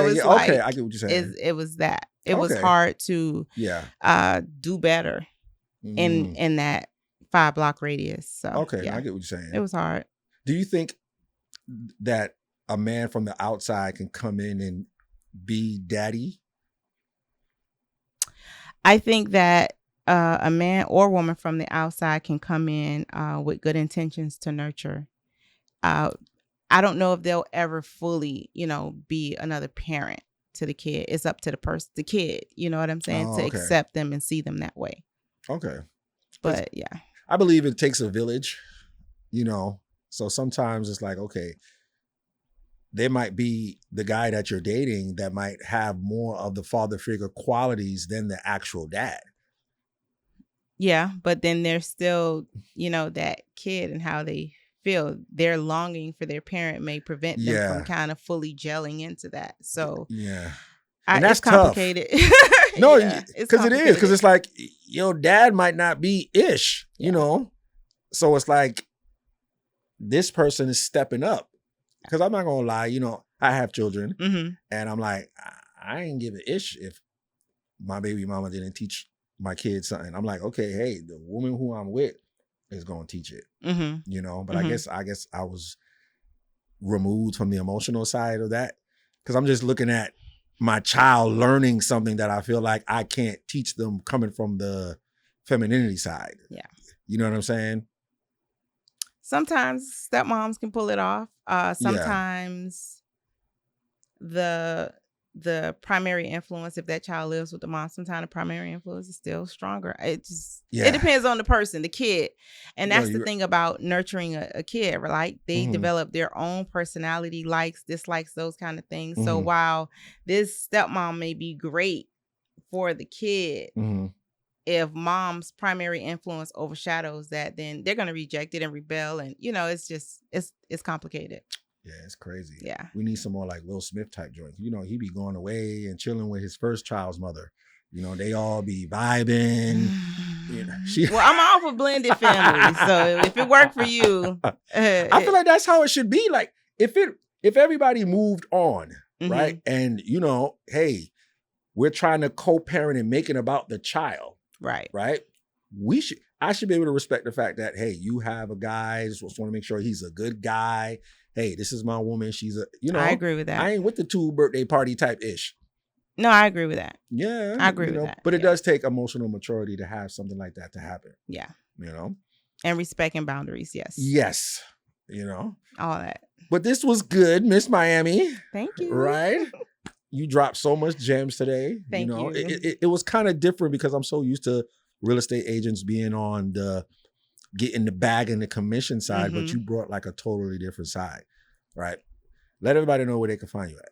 it's like, okay, I get what you're saying. It was that. It was hard to do better in that 5-block radius. So I get what you're saying. It was hard. Do you think that a man from the outside can come in and be daddy? I think that a man or woman from the outside can come in with good intentions to nurture. I don't know if they'll ever fully, be another parent to the kid. It's up to the kid, you know what I'm saying, to accept them and see them that way. Okay. But yeah. I believe it takes a village, So sometimes it's like, okay, there might be the guy that you're dating that might have more of the father figure qualities than the actual dad. Yeah, but then there's still, that kid and how they feel. Their longing for their parent may prevent them from kind of fully gelling into that. So and that's it's complicated. No, because it is. Because it's like, your dad might not be ish, So it's like, this person is stepping up. Because I'm not going to lie, I have children. And I'm like, I ain't give a ish if my baby mama didn't teach my kids something. I'm like, okay, hey, the woman who I'm with is going to teach it. But I guess I was removed from the emotional side of that. Because I'm just looking at my child learning something that I feel like I can't teach them coming from the femininity side. Yeah. You know what I'm saying? Sometimes stepmoms can pull it off. Sometimes the primary influence, if that child lives with the mom, sometimes the primary influence is still stronger. It depends on the person, the kid. And that's the thing about nurturing a kid, right? They develop their own personality, likes, dislikes, those kind of things. So while this stepmom may be great for the kid, if mom's primary influence overshadows that, then they're going to reject it and rebel. And, it's complicated. Yeah, it's crazy. Yeah. We need some more like Will Smith type joints. He be going away and chilling with his first child's mother. They all be vibing. Well, I'm all for blended families. So if it worked for you. I feel like that's how it should be. Like if everybody moved on, right? And, hey, we're trying to co-parent and make it about the child. Right. Right. I should be able to respect the fact that, hey, you have a guy, just want to make sure he's a good guy. Hey, this is my woman. She's I agree with that. I ain't with the 2 birthday party type ish. No, I agree with that. Yeah. I agree with that. But it does take emotional maturity to have something like that to happen. Yeah. And respect and boundaries. Yes. Yes. All that. But this was good, Miss Miami. Thank you. Right? you dropped so much gems today. Thank you. It was kind of different because I'm so used to real estate agents being on the getting the bag and the commission side, but you brought like a totally different side, right? Let everybody know where they can find you at.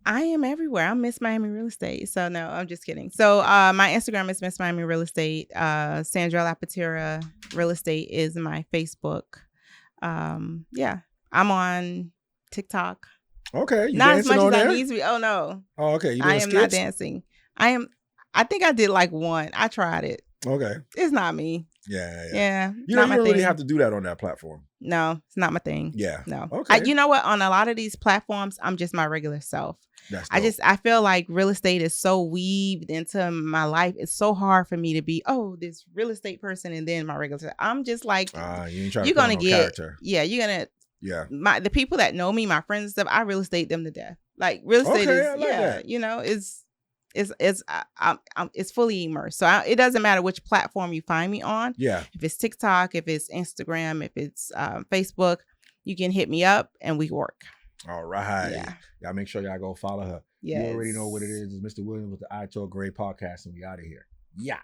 I am everywhere. I'm Miss Miami Real Estate. So no, I'm just kidding. So my Instagram is Miss Miami Real Estate. Sandra Lapatera Real Estate is my Facebook. Yeah, I'm on TikTok. Okay, you not as much as there? I need to be. Oh no. Oh, okay. You I am skits? not dancing. I think I did like one. I tried it. Okay. It's not me. Yeah. You don't really have to do that on that platform. No, it's not my thing. Yeah. No. Okay. You know what? On a lot of these platforms, I'm just my regular self. That's dope. I feel like real estate is so weaved into my life. It's so hard for me to be, this real estate person and then my regular self. I'm just like, you're gonna get character. Yeah, you're gonna. Yeah. The people that know me, my friends and stuff, I real estate them to death. Like real estate is, that. You know, it's fully immersed. So it doesn't matter which platform you find me on. Yeah. If it's TikTok, if it's Instagram, if it's Facebook, you can hit me up and we work. All right. Yeah. Y'all make sure y'all go follow her. Yes. You already know what it is. It's Mr. Williams with the I Talk Great podcast, and we out of here. Yeah.